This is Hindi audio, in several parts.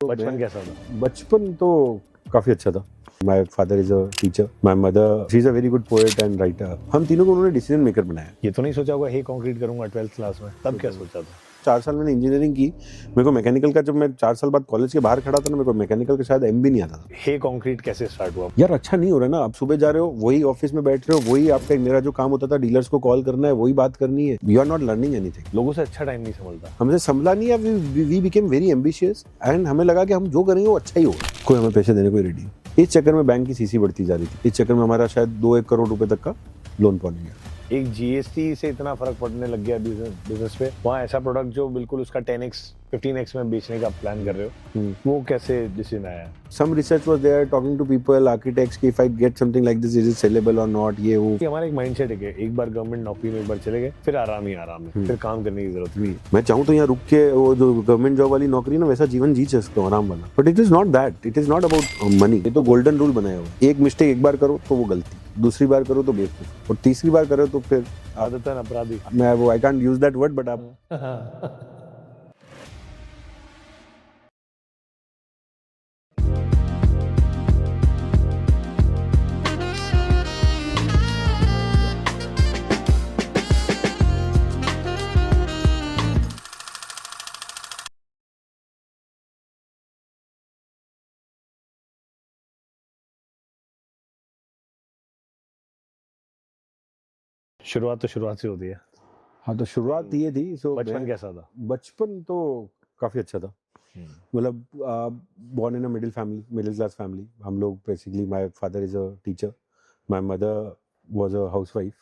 बचपन कैसा था? बचपन तो काफी अच्छा था। My father is a teacher, my mother she is a very good poet and writer. हम तीनों को उन्होंने डिसीजन मेकर बनाया। ये तो नहीं सोचा होगा हे कंक्रीट करूंगा 12th क्लास में, तब क्या सोचा था? 4 साल मैंने इंजीनियरिंग की। मेरे को मैकेनिकल का, जब मैं 4 साल बाद कॉलेज के बाहर खड़ा था ना, मेरे को मैकेनिकल का शायद एम भी नहीं आता था। हे कंक्रीट कैसे स्टार्ट हुआ? यार अच्छा नहीं हो रहा ना, आप सुबह जा रहे हो, वही ऑफिस में बैठ रहे हो, वही आपका मेरा जो काम होता था डीलर्स को कॉल करना है, वही बात करनी है। You are not learning anything. लोगों से अच्छा टाइम नहीं संभलता। हमसे संभला नहीं है। We became very ambitious and हमें लगा कि हम जो करेंगे वो अच्छा ही होगा। कोई हमें पैसे देने को रेडी। इस चक्कर में बैंक की सीसी बढ़ती जा रही थी। इस चक्कर में हमारा शायद 2-1 करोड़ रुपए तक का लोन पहुंच गया। एक जीएसटी से इतना फर्क पड़ने लग गया बिजनेस पे, वहाँ ऐसा प्रोडक्ट जो बिल्कुल उसका 10x 15x में बेचने का प्लान कर रहे हो, वो कैसे डिसीजन आया? Some research was there, talking to people, architects, कि if I get something like this, is it sellable or not, ये वो। हमारा एक माइंडसेट है कि एक बार गवर्नमेंट नौकरी में एक बार चले गए, फिर आराम ही आराम है, फिर काम करने की जरूरत नहीं। मैं चाहूँ तो यहाँ रुक के वो जो गवर्नमेंट जॉब वाली नौकरी ना, वैसा जीवन जी सकता हूँ आराम वाला। But it is not that, it is not about money. ये तो गोल्डन रूल बनाया हुआ है। एक मिस्टेक एक बार करो तो वो गलती, दूसरी बार करो तो बेवकूफ, और तीसरी बार करो तो फिर आदतन अपराधी। मैं वो I can't use that word, but आप शुरुआत तो शुरुआत से होती है। हाँ, तो शुरुआत ये थी। बचपन कैसा था? बचपन तो काफी अच्छा था। मतलब born in a middle class family. हम लोग basically, my father is a teacher, my mother was a housewife,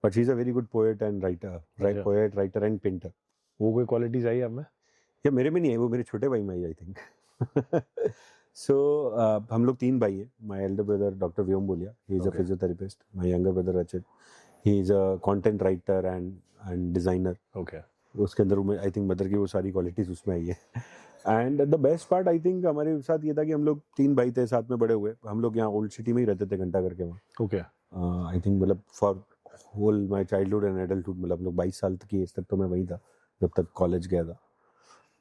but she is a very good poet and writer and painter. वो कोई क्वालिटीज आई आप में? या मेरे में नहीं है, वो मेरे छोटे भाई में आई थिंक। सो हम लोग 3 भाई हैं। My elder brother doctor Vyom Bolia, he is a physiotherapist. My younger brother Rachit, he is a content writer and designer. Okay. उसके अंदर में आई थिंक मदर की वो सारी क्वालिटीज उसमें आई है। And the best part I think हमारे साथ ये था कि हम लोग 3 भाई थे, साथ में बड़े हुए। हम लोग यहाँ ओल्ड सिटी में ही रहते थे, घंटा करके वहाँ। ओके। आई थिंक मतलब for whole my childhood and adulthood, मतलब हम लोग 22 साल की एज तक तो मैं वहीं था, जब तक कॉलेज गया था।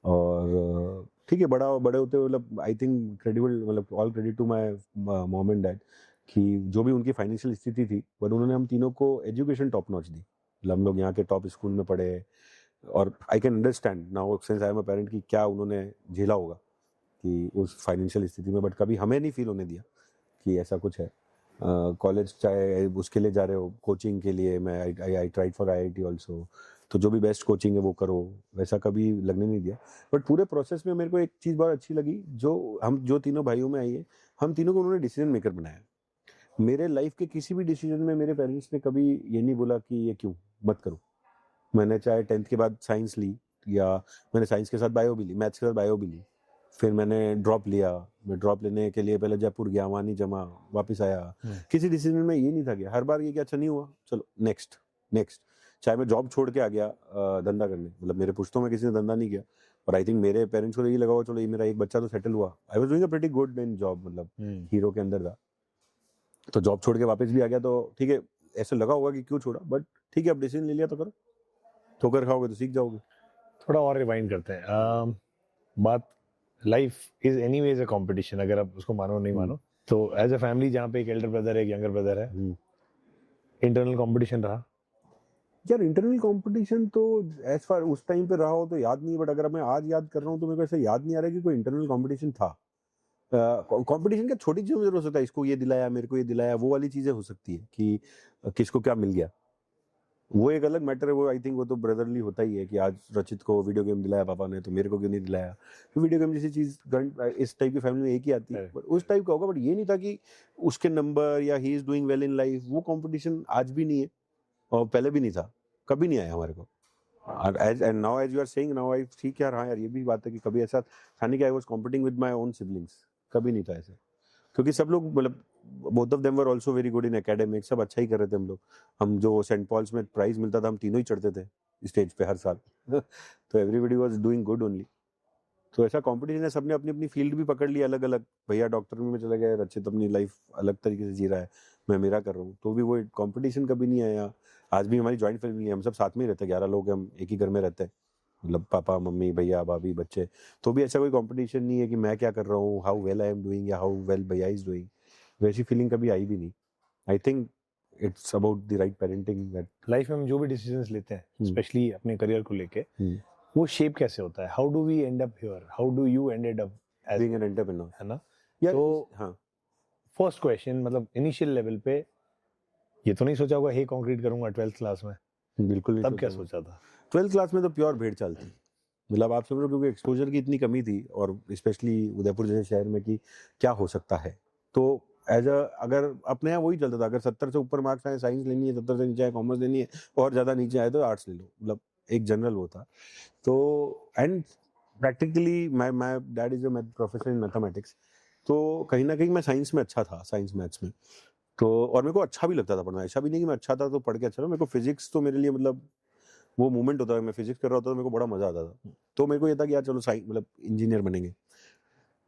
और ठीक है, बड़े होते हुए मतलब आई थिंक क्रेडिबल, मतलब all credit to my mom and dad, कि जो भी उनकी फाइनेंशियल स्थिति थी, बट उन्होंने हम तीनों को एजुकेशन टॉप नॉच दी। मतलब हम लोग यहाँ के टॉप स्कूल में पढ़े। और I can understand now since I am a parent कि क्या उन्होंने झेला होगा कि उस फाइनेंशियल स्थिति में, बट कभी हमें नहीं फील होने दिया कि ऐसा कुछ है। कॉलेज चाहे उसके लिए जा रहे हो, कोचिंग के लिए, मैं I tried for IIT also, तो जो भी बेस्ट कोचिंग है वो करो, वैसा कभी लगने नहीं दिया। बट पूरे प्रोसेस में मेरे को एक चीज़ बहुत अच्छी लगी, जो तीनों भाइयों में आई है, हम तीनों को उन्होंने डिसीजन मेकर बनाया। मेरे लाइफ के किसी भी डिसीजन में मेरे पेरेंट्स ने कभी ये नहीं बोला कि ये क्यों, मत करो। मैंने चाहे 10th के बाद साइंस ली, या मैंने साइंस के साथ बायो भी ली, मैथ्स के साथ बायो भी ली, फिर मैंने ड्रॉप लिया। मैं ड्रॉप लेने के लिए पहले जयपुर गया, वहाँ नहीं जमा, वापस आया। किसी डिसीजन में ये नहीं था कि हर बार ये कि अच्छा नहीं हुआ चलो नेक्स्ट नेक्स्ट। चाहे मैं जॉब छोड़ के आ गया धंधा करने, मतलब मेरे पुश्तों में किसी ने धंधा नहीं किया, और आई थिंक मेरे पेरेंट्स को यही लगा चलो ये मेरा एक बच्चा तो सेटल हुआ। I was doing a pretty good in job, मतलब हीरो के अंदर था। तो जॉब छोड़ के वापस भी आ गया, तो ठीक है, ऐसे लगा होगा कि क्यों छोड़ा, बट ठीक है, अब डिसीजन ले लिया तो करो, ठोकर खाओगे तो सीख जाओगे। थोड़ा और रिवाइंड करते हैं। बात, life is anyways a competition, अगर आप उसको मानो नहीं मानो। तो एज अ फैमिली जहाँ पे एक एल्डर ब्रदर है, एक यंगर ब्रदर है, इंटरनल कंपटीशन रहा? यार इंटरनल कंपटीशन तो एज फार उस टाइम पे रहा हो तो याद नहीं, बट अगर मैं आज याद कर रहा हूँ तो मेरे को ऐसा याद नहीं आ रहा कि कोई इंटरनल कंपटीशन था। कंपटीशन क्या छोटी चीजों में जरूर हो सकता है, इसको ये दिलाया, मेरे को ये दिलाया, वो वाली चीजें हो सकती है कि किसको क्या मिल गया, वो एक अलग मैटर है। वो आई थिंक वो तो ब्रदरली होता ही है कि आज रचित को वीडियो गेम दिलाया पापा ने, तो मेरे को क्यों नहीं दिलाया। तो वीडियो गेम जैसी चीज इस टाइप की फैमिली में एक ही आती है, बट उस टाइप का होगा। बट ये नहीं था कि उसके नंबर या he is doing well in life, वो कंपटीशन आज भी नहीं है और पहले भी नहीं था, कभी नहीं आया हमारे को। And now as you are saying, now I see कि यार हाँ यार, ये भी बात है कि कभी ऐसा था नहीं कि I was competing with my own siblings, कभी नहीं था ऐसा। क्योंकि सब लोग, मतलब both of them were also very good in academic, सब अच्छा ही कर रहे थे हम लोग। हम जो सेंट पॉल्स में प्राइज मिलता था, हम तीनों ही चढ़ते थे स्टेज पे हर साल। तो everybody was doing good only. तो ऐसा कंपटीशन है, सबने अपनी अपनी फील्ड भी पकड़ ली अलग अलग। भैया डॉक्टर में चले गए, रचित अपनी लाइफ अलग तरीके से जी रहा है, मैं मेरा कर रहा हूँ, तो भी वो कंपटीशन कभी नहीं आया। आज भी हमारी ज्वाइंट फैमिली है, हम सब साथ में ही रहते हैं, 11 लोग हम एक ही घर में रहते हैं। मतलब पापा मम्मी भैया भाभी बच्चे, तो भी ऐसा कोई कंपटीशन नहीं है कि मैं क्या कर रहा हूँ, how well I am doing या हाउ वेल भैया इज डूइंग, वैसी फीलिंग कभी आई भी नहीं. I think it's about the right parenting that. Life में हम जो भी डिसीजंस लेते हैं हम्म. स्पेशली अपने करियर को लेके, वो शेप कैसे होता है? How do we end up here? How do you ended up as, being an entrepreneur, है ना? या तो हाँ, फर्स्ट क्वेश्चन, मतलब इनिशियल लेवल पे ये तो नहीं सोचा होगा हे कंक्रीट करूंगा 12th क्लास में? बिल्कुल नहीं. तब क्या सोचा था? 12th क्लास में तो प्योर भेड़ चाल थी. मतलब आप समझ रहे हो, क्योंकि एक्सपोजर की इतनी कमी थी, और स्पेशली उदयपुर जैसे शहर में कि क्या हो सकता है. तो एज अ, अगर अपने यहाँ वही चलता था, अगर 70 से ऊपर मार्क्स आए साइंस लेनी है, 70 से नीचे आए कॉमर्स लेनी है, और ज़्यादा नीचे आए तो आर्ट्स ले लो. मतलब एक जनरल वो था. तो and practically my dad is a professor in mathematics, तो कहीं ना कहीं मैं साइंस में अच्छा था, साइंस मैथ्स में. तो और मेरे को अच्छा भी लगता था पढ़ना, ऐसा भी नहीं कि मैं अच्छा था तो पढ़ के अच्छा था. मेरे को फिजिक्स तो मेरे लिए मतलब वो मोमेंट होता है, मैं फिजिक्स कर रहा होता तो मेरे को बड़ा मजा आता था. तो मेरे को ये था कि यार चलो साइंस मतलब इंजीनियर बनेंगे.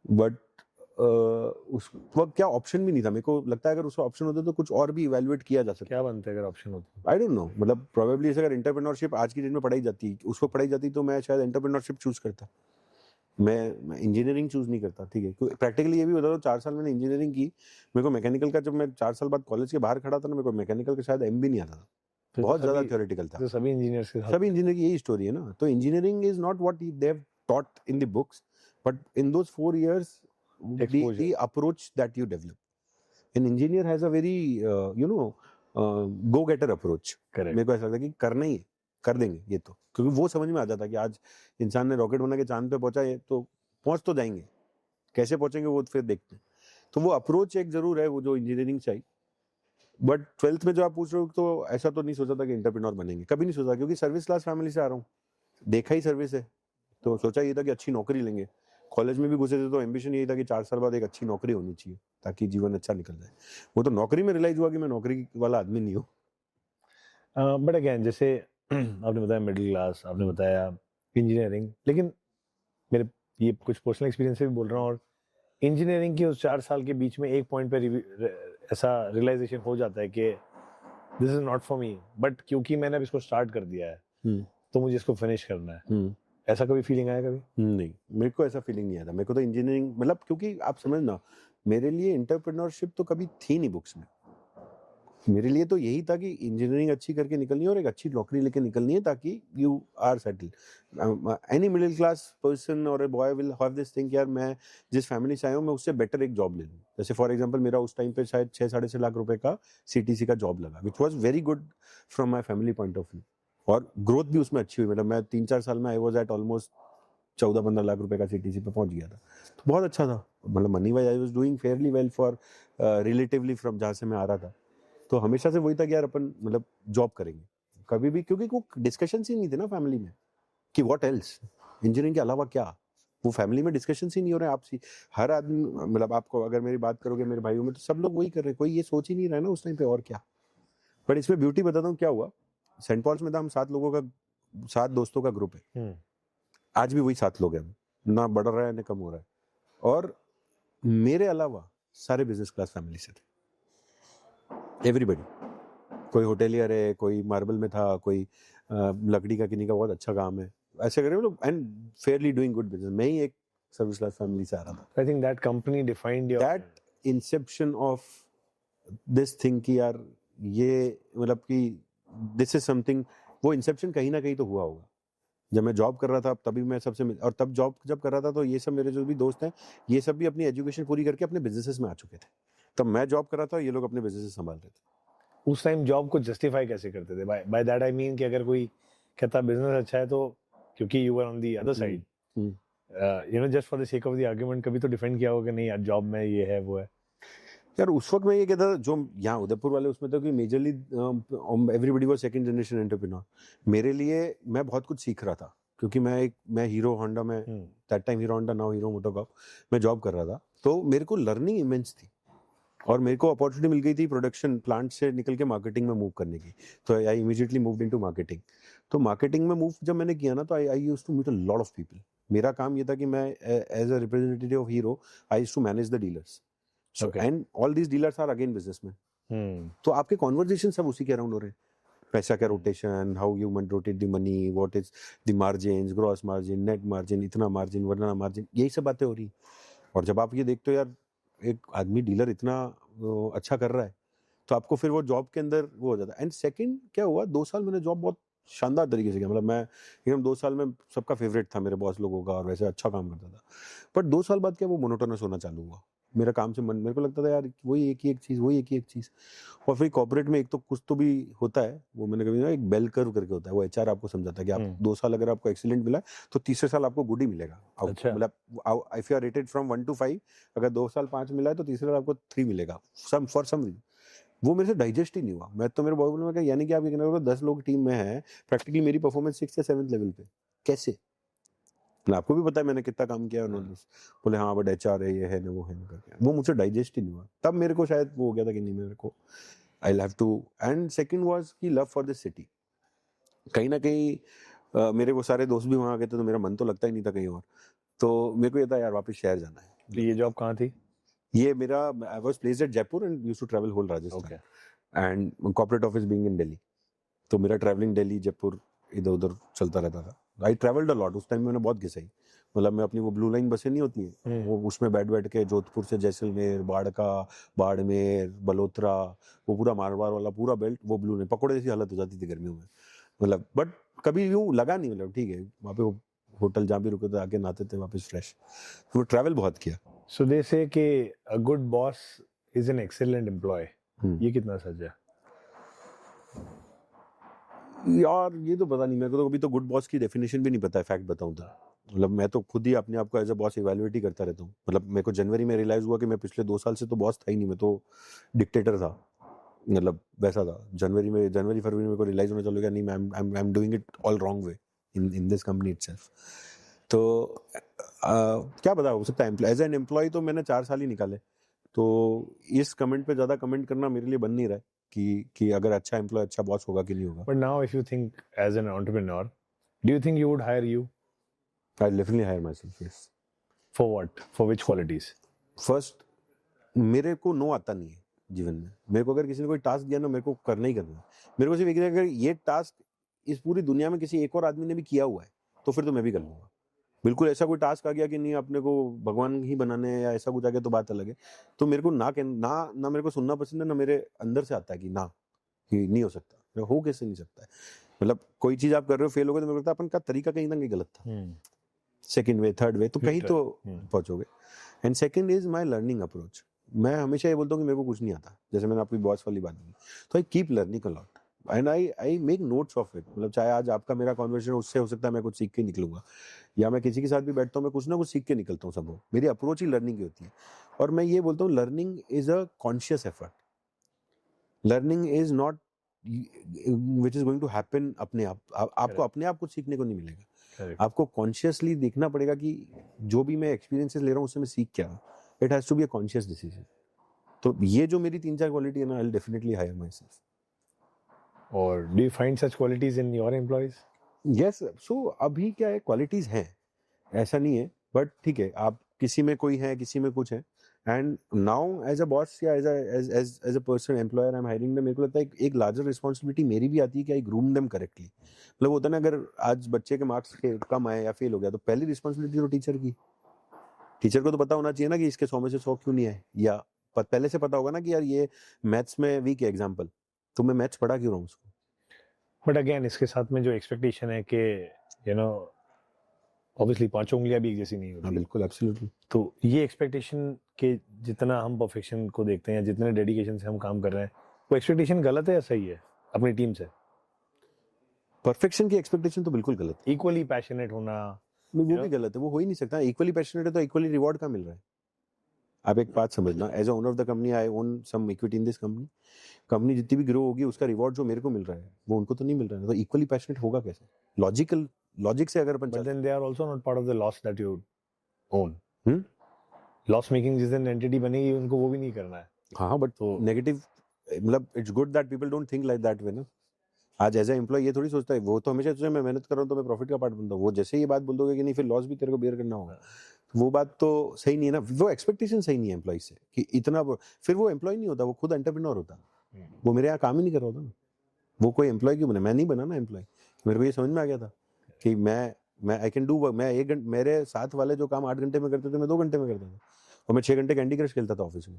बट उस वक्त क्या ऑप्शन भी नहीं था. मेरे को लगता है अगर उसका ऑप्शन होता तो कुछ और भी इवैल्यूएट किया जा सकता. क्या बनते अगर ऑप्शन होता? आई डोंट नो, मतलब प्रोबेबली अगर एंटरप्रेन्योरशिप आज की डेट में पढ़ाई जाती, उसको पढ़ाई जाती, तो मैं शायद एंटरप्रेन्योरशिप चूज करता. मैं इंजीनियरिंग चूज नहीं करता. ठीक है, क्योंकि प्रैक्टिकली ये भी बता दो, 4 साल मैंने इंजीनियरिंग की. मेरे को मैकेनिकल का, जब मैं 4 साल बाद कॉलेज के बाहर खड़ा था ना, मेरे को मैकेनिकल का शायद एम भी नहीं आता था. तो बहुत ज्यादा सभी- थ्योरेटिकल था. तो सभी इंजीनियर्स के साथ सभी इंजीनियर की यही स्टोरी है ना. तो engineering is not what they have taught in the books, but in those 4 years Exposure. the approach that you develop. An engineer has a very go getter approach. Correct. मेरे को ऐसा लगता है कि करना ही है, कर देंगे ये तो, क्योंकि वो समझ में आ जाता है कि आज इंसान ने रॉकेट बना के चांद पे पहुंचा है, तो पहुंच तो जाएंगे, कैसे पहुंचेंगे वो फिर देखते हैं. तो वो अप्रोच एक जरूर है, वो जो इंजीनियरिंग चाहिए. बट 12th में जो आप पूछ रहे हो, तो ऐसा तो नहीं सोचा था कि एंटरप्रेन्योर बनेंगे, कभी नहीं सोचा, क्योंकि सर्विस क्लास फैमिली से आ रहा हूँ, देखा ही सर्विस है. तो सोचा ये था कि अच्छी नौकरी लेंगे. कॉलेज में भी घुसे थे तो एम्बिशन यही था कि 4 साल बाद एक अच्छी नौकरी होनी चाहिए ताकि जीवन अच्छा निकल जाए. वो तो नौकरी में रियलाइज हुआ कि मैं नौकरी वाला आदमी नहीं हूँ. बट अगेन जैसे आपने बताया मिडिल क्लास, आपने बताया इंजीनियरिंग, लेकिन मेरे ये कुछ पर्सनल एक्सपीरियंस से भी बोल रहा हूँ, और इंजीनियरिंग की उस 4 साल के बीच में एक पॉइंट पे ऐसा रियलाइजेशन हो जाता है कि this is not for me, but क्योंकि मैंने अब इसको स्टार्ट कर दिया है तो मुझे इसको फिनिश करना है. ऐसा कभी फीलिंग आया कभी? नहीं, मेरे को ऐसा फीलिंग नहीं आया था. मेरे को तो इंजीनियरिंग, मतलब क्योंकि आप समझना, मेरे लिए एंटरप्रेन्योरशिप तो कभी थी नहीं बुक्स में. मेरे लिए तो यही था कि इंजीनियरिंग अच्छी करके निकलनी है और एक अच्छी नौकरी लेके निकलनी है, ताकि you are settled. Any middle class person or a boy will have this thing, यार मैं जिस फैमिली से आया हूँ मैं उससे बेटर एक जॉब ले लूँ. जैसे फॉर एग्जांपल मेरा उस टाइम पे शायद 6-6.5 लाख रुपए का सीटीसी का जॉब लगा, which was very good from my family point of view, और ग्रोथ भी उसमें अच्छी हुई. मतलब मैं 3-4 साल में I was at almost 14-15 lakh रुपए का सीटीसी पे पहुंच गया था. तो बहुत अच्छा था. मतलब money wise I was doing fairly well for relatively from जहाँ से मैं आ रहा था. तो हमेशा से वही था कि यार अपन मतलब जॉब करेंगे कभी भी, क्योंकि कोई डिस्कशन ही नहीं थे ना फैमिली में कि व्हाट एल्स, इंजीनियरिंग के अलावा क्या. वो फैमिली में डिस्कशन ही नहीं हो रहे आपसी. हर आदमी, मतलब आपको अगर मेरी बात करोगे मेरे भाइयों में, तो सब लोग वही कर रहे हैं, कोई ये सोच ही नहीं रहा है ना उस टाइम पे और क्या. बट इसमें ब्यूटी बताता हूँ क्या हुआ. सेंट पॉल्स में था, हम 7 लोगों का, 7 दोस्तों का ग्रुप है. आज भी वही 7 लोग हैं, ना बढ़ रहा है ना कम हो रहा है. और मेरे अलावा सारे बिजनेस क्लास फैमिली से थे, एवरीबडी. कोई होटेलियर है, कोई मार्बल में था, कोई लकड़ी का किन्हीं का बहुत अच्छा काम है, ऐसे करके मतलब, and Fairlie doing good business. मैं ही एक सर्विस क्लास फैमिली से आ रहा था. I think that company defined your, that Inception of this thing कि यार ये मतलब कि दिस इज समथिंग, वो इंसेप्शन कहीं ना कहीं तो हुआ होगा. जब मैं जॉब कर रहा था तभी मैं सबसे और तब जॉब जब कर रहा था तो ये सब मेरे जो भी दोस्त हैं, ये सब भी अपनी एजुकेशन पूरी करके अपने बिजनेसेस में आ चुके थे. तब मैं जॉब कर रहा था, ये लोग अपने बिजनेस संभाल रहे थे. उस टाइम जॉब को जस्टिफाई कैसे करते थे? बाय दैट आई मीन कि अगर कोई कहता बिजनेस अच्छा है तो, क्योंकि you were on the other side, you know, just for the sake of the argument, कभी तो डिफेंड किया होगा कि नहीं यार जॉब में ये है वो है. यार उस वक्त मैं ये कहता था, जो यहाँ उदयपुर वाले उसमें था कि majorly everybody was second generation entrepreneur. मेरे लिए मैं बहुत कुछ सीख रहा था, क्योंकि मैं हीरो होंडा में, that time hero Honda, now hero MotoCorp, मैं जॉब कर रहा था. तो मेरे को लर्निंग इमेंस थी, और मेरे को अपॉर्चुनिटी मिल गई थी प्रोडक्शन प्लांट से निकल के मार्केटिंग में मूव करने की. तो I immediately moved into marketing. तो मार्केटिंग में मूव जब मैंने किया ना, तो I used to meet a lot of people. मेरा काम ये था कि मैं as a representative of Hero I used to manage the dealers. And all these dealers are again businessman. तो आपके कॉन्वर्जेशन सब उसी के अराउंड हो रहे हैं. पैसा का rotation, how you rotate the money, what is the margin, gross margin, net margin, इतना मार्जिन वरना मार्जिन, यही सब बातें हो रही। और जब आप ये देखते हो यार एक आदमी डीलर इतना अच्छा कर रहा है, तो आपको फिर वो जॉब के अंदर वो हो जाता है। एंड सेकंड क्या हुआ, 2 साल मैंने जॉब बहुत शानदार तरीके से किया, मतलब मैं एकदम 2 साल में सबका फेवरेट था मेरे बॉस लोगों का, और वैसे अच्छा काम करता था। बट 2 साल बाद क्या वो मोनोटोनस होना चालू हुआ, मेरा काम से मन, मेरे को लगता था यार वही एक ही एक चीज़, वही एक ही एक चीज़। और फिर कॉर्पोरेट में एक तो कुछ तो भी होता है, वो मैंने कभी ना, एक बेल कर्व करके होता है, वो एचआर आपको समझाता है कि आप 2 साल अगर आपको एक्सीलेंट मिला तो तीसरे साल आपको गुड ही मिलेगा। अच्छा। मतलब if you are rated from 1 to 5, अगर 2 साल 5 मिला है तो तीसरे साल आपको 3 मिलेगा, सम फॉर सम रीजन। वो मेरे से डाइजेस्ट ही नहीं हुआ। मैं तो मेरे बॉय बोलूंगा कि यानी कि आप ये कहना होगा 10 लोग टीम में हैं, प्रैक्टिकली मेरी परफॉर्मेंस 6 या 7 लेवल पे, कैसे? मतलब आपको भी पता है मैंने कितना काम किया उन्होंने। बोले हाँ बट एचआर है, ये है ना वो है ना करके, वो मुझसे डाइजेस्ट ही नहीं हुआ। तब मेरे को शायद वो हो गया था कि नहीं मेरे को I have to. And second was की लव फॉर दिस सिटी। कहीं ना कहीं मेरे वो सारे दोस्त भी वहाँ आ गए थे, तो मेरा मन तो लगता ही नहीं था कहीं और। तो मेरे को ये था यार वापस शहर जाना है। तो ये जॉब कहाँ थी? ये मेरा, I was placed at Jaipur and used to travel whole Rajasthan, and corporate office being in Delhi, तो मेरा ट्रैवलिंग दिल्ली जयपुर इधर उधर चलता रहता था। I travelled a lot. उस टाइम मैंने बहुत घिसाई, मतलब मैं अपनी वो ब्लू लाइन बसें नहीं होती हैं, वो उसमें बैठ बैठ के जोधपुर से जैसलमेर, बाड़का, बाड़मेर, बलोत्रा, वो पूरा मारवाड़ वाला पूरा बेल्ट, वो ब्लू लाइन, पकौड़े जैसी हालत हो जाती थी गर्मियों में। मतलब बट कभी यूँ लगा नहीं, मतलब ठीक है वहाँ पे वो होटल जहाँ भी रुके थे आके नहाते थे वापस फ्रेश। तो ट्रैवल बहुत किया। सो दे से कि a good boss is an excellent employee, ये कितना सच है? यार ये तो पता नहीं, मेरे को तो अभी तो गुड बॉस की डेफिनेशन भी नहीं पता है, फैक्ट बताऊं तो। मतलब मैं तो खुद ही अपने आप को एज अ बॉस इवैल्यूएट ही करता रहता हूँ। मतलब मेरे को जनवरी में रियलाइज हुआ कि मैं पिछले 2 साल से तो बॉस था ही नहीं, मैं तो डिक्टेटर था, मतलब वैसा था। जनवरी फरवरी में मेरे को रियलाइज होना चालू गया, नहीं आई am doing it all wrong way in this company itself. तो क्या पता हो सकता है एज एन एम्प्लॉय तो मैंने 4 साल ही निकाले। तो इस कमेंट पे ज्यादा कमेंट करना मेरे लिए बन नहीं रहा है कि अगर अच्छा एम्प्लॉय अच्छा बॉस होगा कि नहीं होगा। But now if you think as an entrepreneur, do you think you would hire you? I definitely hire my self, yes. For what? For which qualities? First, मेरे को नो आता नहीं है जीवन में। मेरे को अगर किसी ने कोई टास्क दिया ना, मेरे को करना ही करना है। मेरे को सिर्फ एक, अगर ये टास्क इस पूरी दुनिया में किसी एक और आदमी ने भी किया हुआ है तो फिर तो मैं भी कर लूंगा। बिल्कुल ऐसा कोई टास्क आ गया कि नहीं अपने को भगवान ही बनाने हैं या ऐसा कुछ आ गया तो बात अलग है। तो मेरे को ना मेरे को सुनना पसंद है, ना मेरे अंदर से आता है कि ना, कि नहीं हो सकता, हो कैसे नहीं सकता है। मतलब कोई चीज आप कर रहे हो, फेल हो गए, तो मेरे को लगता है अपन का तरीका कहीं ना कहीं गलत था। सेकंड वे, थर्ड वे, तो कहीं तो पहुंचोगे। And second is my learning approach. मैं हमेशा ये बोलता हूँ कि मेरे को कुछ नहीं आता, जैसे मैंने आपकी बॉस वाली बात की, तो I keep learning a lot and I make notes of it. मतलब चाहे आज आपका मेरा कॉन्वर्सेशन, उससे हो सकता है मैं कुछ सीख के निकलूंगा, या मैं किसी के साथ भी बैठता हूँ मैं कुछ ना कुछ सीख के निकलता हूँ। सब मेरी अप्रोच ही लर्निंग की होती है। और मैं ये बोलता हूँ learning is a conscious effort. Learning is not which is going to happen अपने आप। आपको अपने आप कुछ सीखने को नहीं मिलेगा। Correct. आपको कॉन्शियसली देखना पड़ेगा कि जो भी मैं एक्सपीरियंसेस ले रहा हूँ उससे मैं सीख क्या। It has to be a conscious decision. तो ये जो मेरी 3-4 क्वालिटी है ना, I will definitely hire my Or do you find such qualities in your employees? Yes. So अभी क्या है, क्वालिटीज हैं, ऐसा नहीं है, बट ठीक है, आप किसी में कोई है, किसी में कुछ है। And now as a boss या as a person employer I am hiring them, मेरे को लगता है एक लार्जर रिस्पॉन्सिबिलिटी मेरी भी आती है कि आई ग्रूम देम करेक्टली। मतलब होता है ना, अगर आज बच्चे के मार्क्स कम आए या फेल हो गया तो पहली रिस्पॉन्सिबिलिटी तो टीचर की। टीचर को तो पता होना चाहिए ना कि इसके 100 में से 100 क्यों नहीं है, या पहले से पता होगा ना कि यार ये मैथ्स में वीक है एग्जाम्पल, तो मैं मैथ्स पढ़ा क्यों रहा हूँ उसको। बट अगेन इसके साथ में जो एक्सपेक्टेशन है कि यू नो ऑब्वियसली पांचों उंगलियां भी एक जैसी नहीं हाँ होती, बिल्कुल, एब्सोल्युटली। तो ये एक्सपेक्टेशन के जितना हम परफेक्शन को देखते हैं, जितने डेडिकेशन से हम काम कर रहे हैं, वो एक्सपेक्टेशन गलत है या सही है अपनी टीम से? परफेक्शन की एक्सपेक्टेशन तो बिल्कुल गलत है। इक्वली पैशनेट होना, वो भी गलत है, वो हो ही नहीं सकता। इक्वली पैशनेट है तो इक्वली रिवॉर्ड कहाँ मिल रहा है। आप एक बात समझना, as a owner of the company I own some equity in this company. Company जितनी भी ग्रो होगी उसका रिवॉर्ड जो मेरे को मिल रहा है वो उनको तो नहीं मिल रहा है, तो इक्वली पैशनेट होगा कैसे? लॉजिक से अगर अपन but चलते then they are also not part of the loss that you own. हैं। लॉस मेकिंग जिस दिन एंटिटी बनेगी उनको वो भी नहीं करना है। हाँ बट तो नेगेटिव, मतलब it's good that people don't think like that way ना। आज एज ए एम्प्लॉय ये थोड़ी सोचता है, वो तो हमेशा सोचे मैं मेहनत कर रहा हूँ तो मैं प्रॉफिट का पार्ट बनता हूँ। वो जैसे ये बात बोल दोगे कि नहीं फिर लॉस भी तेरे को बेयर करना होगा, वो बात तो सही नहीं है ना। वो एक्सपेक्टेशन सही नहीं है एम्प्लॉय से कि इतना फिर वो एम्प्लॉय नहीं होता, वो खुद एंटरप्रेन्योर होता। वो मेरे यहाँ काम ही नहीं कर रहा होता ना। वो कोई एम्प्लॉय क्यों बने? मैं नहीं बना ना एम्प्लॉय। मेरे को ये समझ में आ गया था कि मैं आई कैन डू वर्क। मैं 1 घंटे, मेरे साथ वाले जो काम 8 घंटे में करते थे मैं 2 घंटे में करता था, और मैं 6 घंटे कैंडी क्रश खेलता था ऑफिस में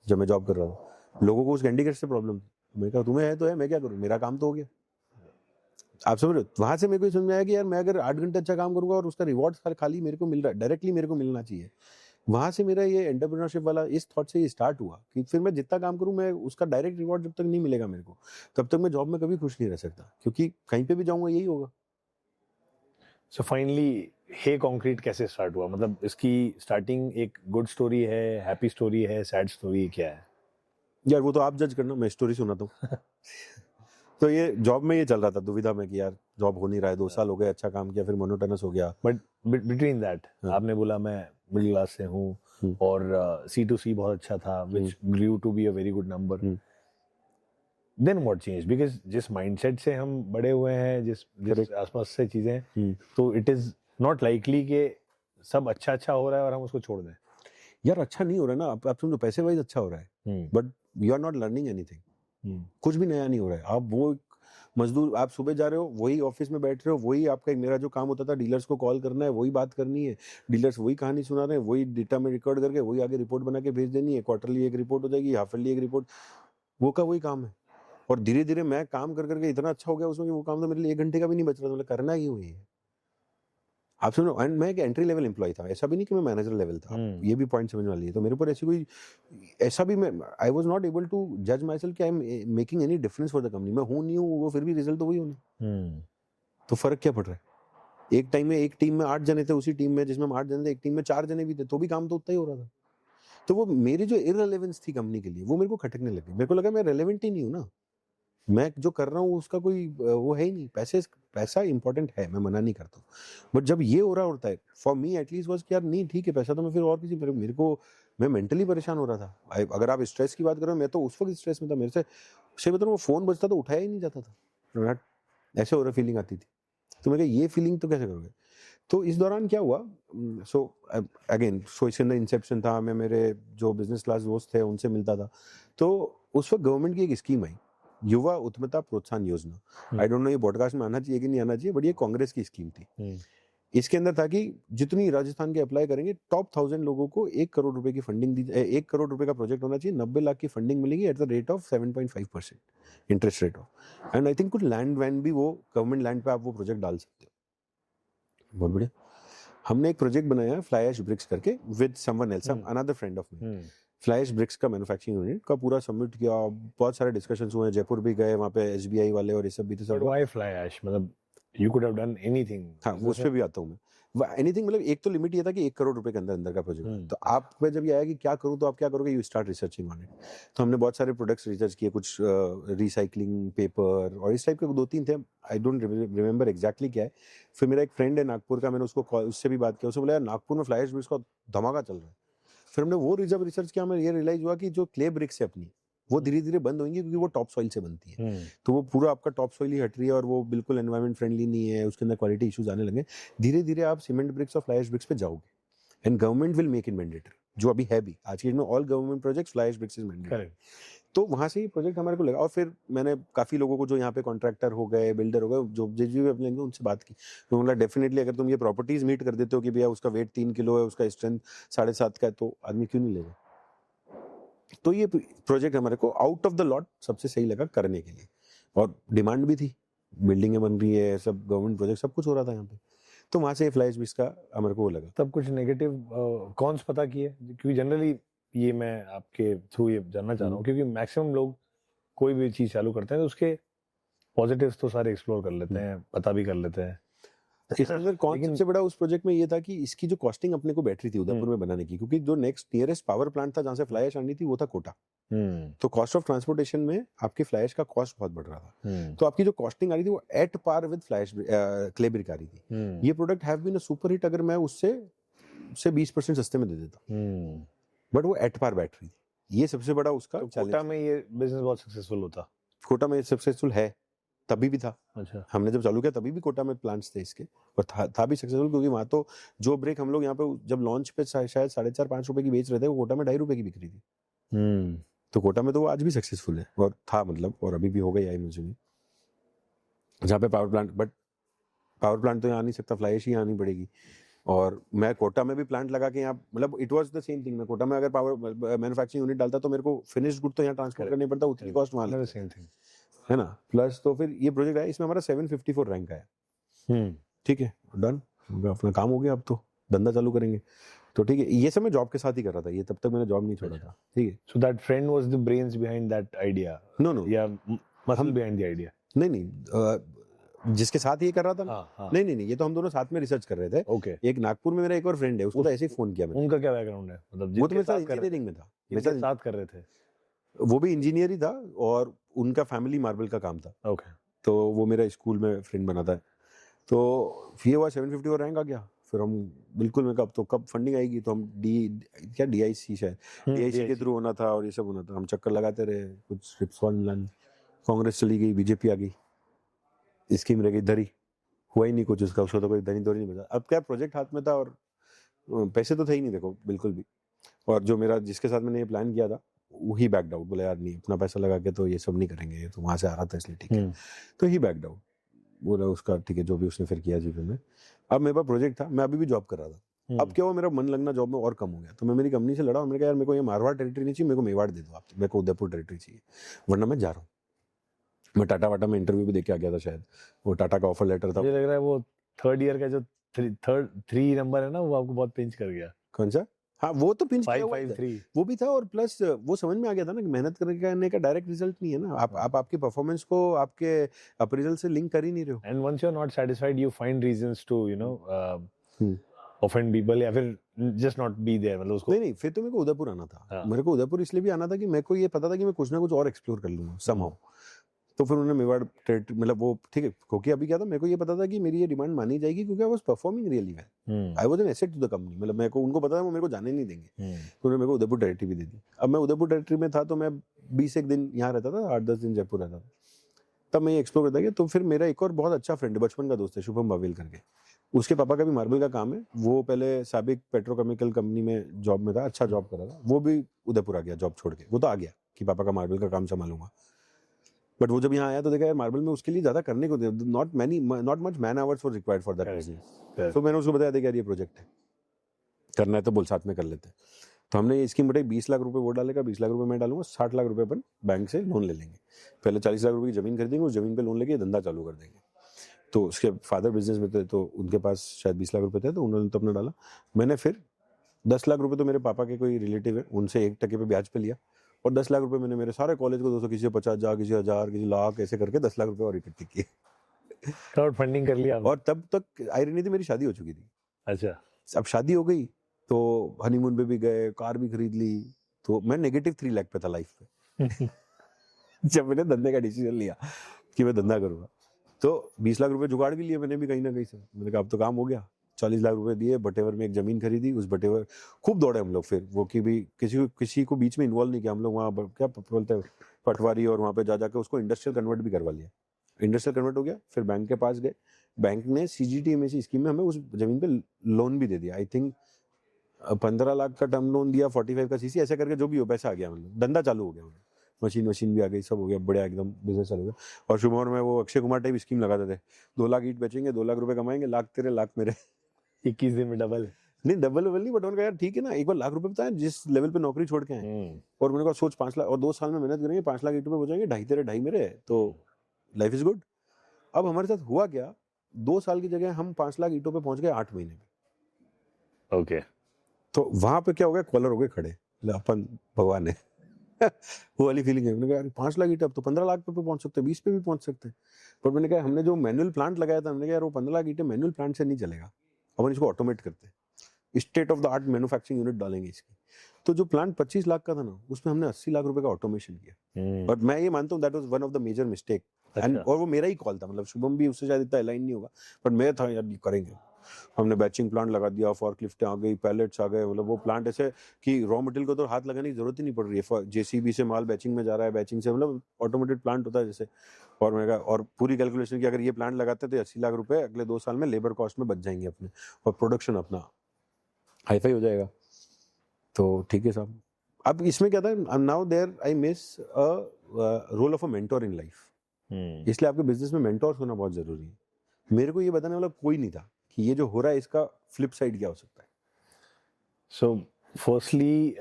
जब मैं जॉब कर रहा था। लोगों को उस कैंडी क्रश से प्रॉब्लम थी। मैंने कहा तुम्हें है तो है, मैं क्या करूँ, मेरा काम तो हो गया। आप समझ रहे हो? वहां से मेरे को समझ में आया कि यार मैं अगर 8 घंटे अच्छा काम करूंगा और उसका रिवॉर्ड खाली मेरे को मिल रहा है, डायरेक्टली मेरे को मिलना चाहिए। वहां से मेरा ये एंटरप्रेन्योरशिप वाला इस थॉट से ये स्टार्ट हुआ कि फिर मैं जितना काम करूं, मैं उसका डायरेक्ट रिवॉर्ड जब तक नहीं मिलेगा मेरे को, तब तक मैं जॉब में कभी खुश नहीं रह सकता, क्योंकि कहीं पे भी जाऊंगा यही होगा। सो फाइनली हे कंक्रीट कैसे स्टार्ट हुआ? मतलब इसकी स्टार्टिंग एक गुड स्टोरी है, हैप्पी स्टोरी है, सैड स्टोरी क्या है? यार वो तो आप जज करना, मैं स्टोरी सुनाता हूँ। तो ये जॉब में ये चल रहा था दुविधा में कि यार जॉब हो नहीं रहा है, 2 साल हो गए, अच्छा काम किया, फिर मोनोटोनस हो गया। बट बिटवीन दैट हाँ। आपने बोला मैं मिडिल क्लास से हूँ और C2C बहुत अच्छा था, which grew to be a very good number. Then what changed? Because जिस माइंडसेट से हम बड़े हुए हैं, जिस आसपास से चीजें, तो इट इज नॉट लाइकली कि सब अच्छा अच्छा हो रहा है और हम उसको छोड़ दें। यार अच्छा नहीं हो रहा है ना, आप समझो पैसे वाइज अच्छा हो रहा है, but you are not learning anything. कुछ भी नया नहीं हो रहा है। आप वो मजदूर, आप सुबह जा रहे हो, वही ऑफिस में बैठ रहे हो, वही आपका, मेरा जो काम होता था डीलर्स को कॉल करना है, वही बात करनी है, डीलर्स वही कहानी सुना रहे हैं, वही डेटा में रिकॉर्ड करके वही आगे रिपोर्ट बना के भेज देनी है। क्वार्टरली एक रिपोर्ट हो जाएगी, हाफली एक रिपोर्ट, वो का वही काम है। और धीरे धीरे मैं काम कर करके इतना अच्छा हो गया उसमें कि वो काम तो मेरे लिए 1 घंटे का भी नहीं बच रहा था। मतलब करना ही वही है। आप सुनो, एंड मैं एक एंट्री लेवल एम्प्लॉय था, ऐसा भी नहीं कि मैं मैनेजर लेवल था। ये भी पॉइंट समझ वाली है। तो मेरे ऊपर ऐसी कोई, ऐसा भी मैं, I was not able to जज माई सेल्फ कि I am making any difference for the company. मैं हूँ नहीं हूँ, वो फिर भी रिजल्ट तो वही होना। तो फर्क क्या पड़ रहा है? एक टाइम में एक टीम में 8 जने थे, उसी टीम में जिसमें हम 8 जने थे, एक टीम में 4 जने भी थे, तो भी काम तो उतना ही हो रहा था। तो वो मेरी जो इररिलेवेंस थी कंपनी के लिए, वो मेरे को खटकने लगी। मेरे को लगा मैं रेलेवेंट ही नहीं हूँ ना, मैं जो कर रहा हूँ उसका कोई वो है ही नहीं। पैसा इंपॉर्टेंट है, मैं मना नहीं करता हूँ, बट जब ये हो रहा होता है, फॉर मी एटलीस्ट वाज कि यार नहीं ठीक है, पैसा तो मैं फिर और किसी, मेरे को, मैं मेंटली परेशान हो रहा था। अगर आप स्ट्रेस की बात करो, मैं तो उस वक्त स्ट्रेस में था। मेरे से मतलब वो फोन बजता तो उठाया ही नहीं जाता था, ऐसे हो रहा फीलिंग आती थी। तो मैं कहा ये फीलिंग तो कैसे करोगे? तो इस दौरान क्या हुआ, सो अगेन इसके अंदर इंसेप्शन था। मैं मेरे जो बिजनेस क्लास दोस्त थे उनसे मिलता था। तो उस वक्त गवर्नमेंट की एक स्कीम आई, युवा उत्तमता प्रोत्साहन योजना। आई डोंट नो ये पॉडकास्ट में आना चाहिए कि नहीं आना चाहिए, बट ये कांग्रेस की स्कीम थी। इसके अंदर था कि जितनी राजस्थान के अप्लाई करेंगे, टॉप 1000 लोगों को 1 करोड़ रुपए की फंडिंग दी, 1 करोड़ रुपए का प्रोजेक्ट होना चाहिए, 90 लाख की फंडिंग मिलेगी at the rate of 7.5% interest rate of, and I think कुछ लैंड वैंड भी, वो गवर्नमेंट लैंड पे आप वो प्रोजेक्ट डाल सकते हो। बहुत बढ़िया। हमने एक प्रोजेक्ट बनाया फ्लाई ऐश ब्रिक्स करके with someone else, another friend of me. Fly ash bricks का मैन्युफैक्चरिंग यूनिट का पूरा सबमिट किया, बहुत सारे डिस्कशंस हुए, जयपुर भी गए, वहाँ पे SBI वाले और ये सब भी थे। But why fly ash? मतलब you could have done anything. हाँ, उस पे भी आता हूँ मैं। एनीथिंग मतलब एक तो लिमिट ये था कि 1 करोड़ रुपए के अंदर अंदर का प्रोजेक्ट। तो आप पे जब ये आया कि क्या करूँ, तो आप क्या करोगे, you start researching on it. तो हमने बहुत सारे प्रोडक्ट्स रिसर्च किए, कुछ रिसाइकलिंग पेपर और इस टाइप के 2-3 थे, आई डोंट रिमेंबर एग्जैक्टली क्या है। फिर मेरा एक फ्रेंड है नागपुर का, मैंने उसको उससे भी बात किया, उसने बोला यार नागपुर में फ्लाई ऐश ब्रिक्स का धमाका चल रहा है। फिर हमने वो जब रिसर्च किया, हमें ये रियलाइज हुआ कि जो क्ले ब्रिक्स है अपनी, वो धीरे धीरे बंद होंगी, क्योंकि वो टॉप सॉइल से बनती है। तो वो पूरा आपका टॉप सॉइल ही हट रही है और वो बिल्कुल एनवायरमेंट फ्रेंडली नहीं है, उसके अंदर क्वालिटी इश्यूज आने लगे। धीरे धीरे आप सीमेंट ब्रिक्स और फ्लाई ऐश ब्रिक्स पे जाओगे, and government will make it mandatory, जो अभी है भी आज के डेट में all government projects fly ash bricks is mandatory. तो वहां से ये प्रोजेक्ट हमारे को लगा, और फिर मैंने काफी लोगों को जो यहाँ पे कॉन्ट्रैक्टर हो गए, बिल्डर हो गए, जो जिस भी अपने उनसे बात की, तो बोला डेफिनेटली अगर तुम ये प्रॉपर्टीज मीट कर देते हो कि भैया उसका वेट 3 किलो है, उसका स्ट्रेंथ 7.5 का है, तो आदमी क्यों नहीं लेगा। तो ये प्रोजेक्ट हमारे को आउट ऑफ द लॉट सबसे सही लगा करने के लिए, और डिमांड भी थी, बिल्डिंगें बन रही है, सब गवर्नमेंट प्रोजेक्ट सब कुछ हो रहा था यहाँ पे। तो वहां से फ्लाई ऐश ब्रिक्स का हमारे को लगा। तब कुछ नेगेटिव कॉन्स पता किए? क्योंकि जनरली ये मैं आपके थ्रू ये जानना चाह रहा हूँ, क्योंकि मैक्सिमम लोग कोई भी चीज चालू करते हैं तो उसके पॉजिटिव्स तो सारे एक्सप्लोर कर लेते हैं, पता भी कर लेते हैं। इसके अंदर कौन सबसे बड़ा उस प्रोजेक्ट में ये था कि इसकी जो कॉस्टिंग अपने को बैठ रही थी उदयपुर में बनाने की, क्योंकि जो नेक्स्ट नियरेस्ट पावर प्लांट था जहां से फ्लाई ऐश आनी थी वो था कोटा। तो कॉस्ट ऑफ ट्रांसपोर्टेशन में आपकी फ्लाई ऐश का कॉस्ट बहुत बढ़ रहा था। तो आपकी जो कॉस्टिंग आ रही थी वो at par with fly ash clay brick आ रही थी। ये product have been a super hit अगर मैं उससे 20% सस्ते में दे देता, बट वो एट पार बैठ रही थी। ये सबसे बड़ा उसका कोटा में ये बिजनेस बहुत सक्सेसफुल होता। कोटा में सक्सेसफुल है, तभी भी था। अच्छा। हमने जब चालू किया तभी भी कोटा में प्लांट्स थे इसके, और था भी सक्सेसफुल, क्योंकि वहां तो जो ब्रेक हम लोग यहाँ पे जब लॉन्च पे शायद 4.5-5 रुपए की बेच रहे थे, वो कोटा में 2.5 रुपए की बिक रही थी। तो कोटा में तो वो आज भी सक्सेसफुल है, और था मतलब, और अभी भी हो गई आई मुझे भी। जहाँ पे पावर प्लांट तो यहाँ नहीं सकता, फ्लाई एश ही आनी पड़ेगी। और मैं कोटा में भी प्लांट लगा के यहाँ, मतलब it was the same thing. मैं कोटा में अगर पावर मैन्युफैक्चरिंग यूनिट डालता तो मेरे को फिनिश्ड गुड तो यहाँ ट्रांसपोर्ट करनी पड़ता, उतनी कॉस्ट वहाँ लगती सेम थिंग है ना। प्लस तो फिर ये प्रोजेक्ट आया, इसमें हमारा 754 रैंक आया। ठीक है, डन, अपना काम हो गया, अब तो धंधा चालू करेंगे। तो ठीक है, ये सब मैं जॉब के साथ ही कर रहा था, ये तब तक मैंने जॉब नहीं छोड़ा था। ठीक है, so that friend was the brains behind that idea? No या मसल बिहाइंड द आइडिया? नहीं, जिसके साथ ये कर रहा था ना, हाँ। नहीं, ये तो हम दोनों साथ में रिसर्च कर रहे थे। ओके। एक नागपुर में मेरा एक और फ्रेंड है, उसको तो ऐसे ही फोन किया मैंने। उनका क्या बैकग्राउंड है, मतलब वो तो मेरे साथ इंजीनियरिंग में था, मेरे साथ कर रहे थे? वो भी इंजीनियर ही था, और उनका फैमिली मार्बल का काम था। ओके। तो वो मेरा स्कूल में फ्रेंड बना था। तो ये हुआ 750 और रैंक आ गया। फिर हम बिल्कुल, मैं कब फंडिंग आएगी, तो हम DIC शायद DIC के थ्रू होना था, और ये सब होना था। हम चक्कर लगाते रहे, कुछ रिप्सॉन, कांग्रेस चली गई, बीजेपी आ गई, स्कीम रह गई धरी, हुआ ही नहीं कुछ उसका तो कोई धनी धोरी नहीं बचा। अब क्या, प्रोजेक्ट हाथ में था और पैसे तो थे ही नहीं, देखो बिल्कुल भी। और जो मेरा, जिसके साथ मैंने ये प्लान किया था, वही बैकड आउट, बोला यार नहीं, अपना पैसा लगा के तो ये सब नहीं करेंगे, ये तो वहां से आ रहा था इसलिए ठीक है। तो ही बैकड आउट, बोला उसका ठीक है, जो भी उसने फिर किया जीवन में। अब मेरे पास प्रोजेक्ट था, मैं अभी भी जॉब कर रहा था। अब क्या हुआ, मेरा मन लगना जॉब में और कम हो गया। तो मैं मेरी कंपनी से लड़ा और मैंने कहा यार, मेरे को ये मारवाड़ टेरिटरी नहीं चाहिए, मेरे को मेवाड़ दे दो आप, मेरे को उदयपुर टेरिटरी चाहिए, वरना मैं जा रहा हूँ। मैं टाटा वाटा में इंटरव्यू भी दे के आ गया था, शायद वो टाटा का ऑफर लेटर था। मुझे लग रहा है वो थर्ड ईयर का जो थ्री नंबर है ना, वो आपको बहुत पिंच कर गया। कौन सा? हाँ, वो तो पिंच किया हुआ था, 553 वो भी था। और प्लस वो समझ में आ गया था ना कि मेहनत करने का डायरेक्ट रिजल्ट नहीं है ना। आप आपकी परफॉर्मेंस को आपके अप्रेजल से लिंक कर ही नहीं रहे हो। And once you are not satisfied, you find reasons to offend people, या फिर जस्ट नॉट बी देयर, मतलब उसको। नहीं, फिर तो मेरे को उदयपुर आना था। मेरे को उदयपुर इसलिए भी आना था कि मेरे को ये पता था कि मैं कुछ ना कुछ और एक्सप्लोर कर लूंगा समहाउ। तो फिर उन्होंने मेवाड़ टेरिटरी, मतलब वो ठीक है, क्योंकि अभी क्या था, मेरे को ये पता था कि मेरी ये डिमांड मानी जाएगी, क्योंकि I was performing really well, I was an asset to the company. मतलब मेरे को, उनको पता था वो मेरे को जाने नहीं देंगे, तो उन्होंने मेरे को उदयपुर टेरिटरी भी दे दी। अब मैं उदयपुर टेरिटरी में था, तो मैं 20 दिन यहाँ रहता था, 8-10 दिन जयपुर रहता था। तब मैं ये एक्सप्लोर करता गया। तो फिर मेरा एक और बहुत अच्छा फ्रेंड है, बचपन का दोस्त है, शुभम बावेल करके। उसके पापा का भी मार्बल का काम है, वो पहले साबिक पेट्रोकेमिकल कंपनी में जॉब में था, अच्छा जॉब कर रहा था। वो भी उदयपुर आ गया जॉब छोड़ के, वो तो आ गया कि पापा का मार्बल का काम संभालूंगा। बट वो जब यहाँ आया तो देखा यार, मार्बल में उसके लिए ज्यादा करने को, not much man hours were required for that business. तो मैंने उसको बताया था यार, ये प्रोजेक्ट है, करना है तो बोल, साथ में कर लेते हैं। तो हमने ये स्कीम बताई, 20 लाख रुपए वो डालेगा, 20 लाख रुपए मैं डालूंगा, 60 लाख रुपए अपन बैंक से लोन ले लेंगे। पहले 40 लाख रुपए की जमीन खरीदेंगे, उस जमीन पे लोन लेके धंधा चालू कर देंगे। तो उसके फादर बिजनेस में थे, तो उनके पास शायद 20 लाख रुपए थे, तो उन्होंने तो अपना डाला। मैंने फिर 10 लाख रुपए तो मेरे पापा के कोई रिलेटिव है, उनसे 1% पे ब्याज पे लिया, और 10 लाख रुपए मैंने मेरे सारे कॉलेज को 200, किसी 50,000, किसी 1000, किसी लाख, ऐसे करके 10 लाख रुपए और इकट्ठे किए। क्राउड फंडिंग कर लिया। और तब तक आयरनी थी, मेरी शादी हो चुकी थी। अच्छा। अब शादी हो गई, तो हनीमून पे भी गए, कार भी खरीद ली। तो मैं -3 लाख पे था लाइफ पे जब मैंने धंधे का डिसीजन लिया कि मैं धंधा करूंगा, तो 20 लाख रुपए जुगाड़ भी लिए मैंने भी कहीं ना कहीं से। मैंने कहा अब तो काम हो गया। 40 लाख रुपए दिए, बटेवर में एक जमीन खरीदी, उस बटेवर खूब दौड़े हम लोग। फिर वो कि भी किसी को बीच में इन्वॉल्व नहीं किया हम लोग। वहाँ क्या बोलते हैं, पटवारी, और वहाँ पे जा जाकर उसको इंडस्ट्रियल कन्वर्ट भी करवा लिया। इंडस्ट्रियल कन्वर्ट हो गया, फिर बैंक के पास गए, बैंक ने CGTMSE स्कीम में हमें उस जमीन पे लोन भी दे दिया। आई थिंक 15 लाख का टर्म लोन दिया, 45 का CC, ऐसा करके जो भी हो पैसा आ गया, मतलब धंधा चालू हो गया। मशीन भी आ गई, सब हो गया, बढ़िया एकदम बिजनेस चालू हो गया। और शुभम में वो अक्षय कुमार टाइप स्कीम लगाते थे, 2 लाख ईंट बेचेंगे, 2 लाख रुपए कमाएंगे, लाख तेरे लाख मेरे 21 दिन में डबल। नहीं, डबल नहीं, बट उनका यार ठीक है ना, एक बार लाख रुपए बताया जिस लेवल पे नौकरी छोड़ के आए। और मैंने कहा सोच 5 लाख, और 2 साल में मेहनत करेंगे, 5 लाख ईंटों पे पहुंचाएंगे, 2.5 तेरे 2.5 मेरे, तो लाइफ इज गुड। अब हमारे साथ हुआ क्या, 2 साल की जगह हम 5 लाख ईंटों पे पहुंच गए 8 महीने में। ओके। तो वहां पे क्या हो गया, कॉलर हो गए खड़े, अपन भगवान है वो वाली फीलिंग है। मैंने कहा 5 लाख ईंटें, अब तो 15 लाख पे पहुंच सकते हैं, 20 पे भी पहुंच सकते हैं। पर मैंने कहा हमने जो मैनुअल प्लांट लगाया था, हमने कहा यार वो 15 लाख ईंटें मैनुअल प्लांट से नहीं चलेगा, अपन इसको ऑटोमेट करते हैं, state of the art manufacturing unit डालेंगे इसकी। तो जो प्लांट 25 लाख का था ना, उसमें हमने 80 लाख रुपए का ऑटोमेशन किया। बट मैं ये मानता हूँ that was one of the major mistake. And और वो मेरा ही कॉल था, मतलब शुभम भी उससे शायद इतना अलाइन नहीं होगा, बट मैं था यार करेंगे। हमने बैचिंग प्लांट लगा दिया, फॉर्कलिफ्ट आ गई, पैलेट्स आ गए, मतलब वो प्लांट ऐसे कि रॉ मटेरियल को तो हाथ लगाने की जरूरत ही नहीं पड़ रही है। JCB से माल बैचिंग में जा रहा है, बैचिंग से, मतलब ऑटोमेटेड प्लांट होता है जैसे। और मैंने कहा, और पूरी कैलकुलेशन की, अगर ये प्लांट लगाते तो 80 लाख रुपए अगले 2 साल में लेबर कॉस्ट में बच जाएंगे अपने, और प्रोडक्शन अपना हाईफाई हो जाएगा। तो ठीक है साहब। अब इसमें क्या था, now there I miss a role of a mentor in life. इसलिए आपके बिजनेस में मेंटोर्स होना बहुत जरूरी है। मेरे को ये बताने वाला कोई नहीं था कि ये जो हो रहा है इसका फ्लिप साइड क्या हो सकता है। So firstly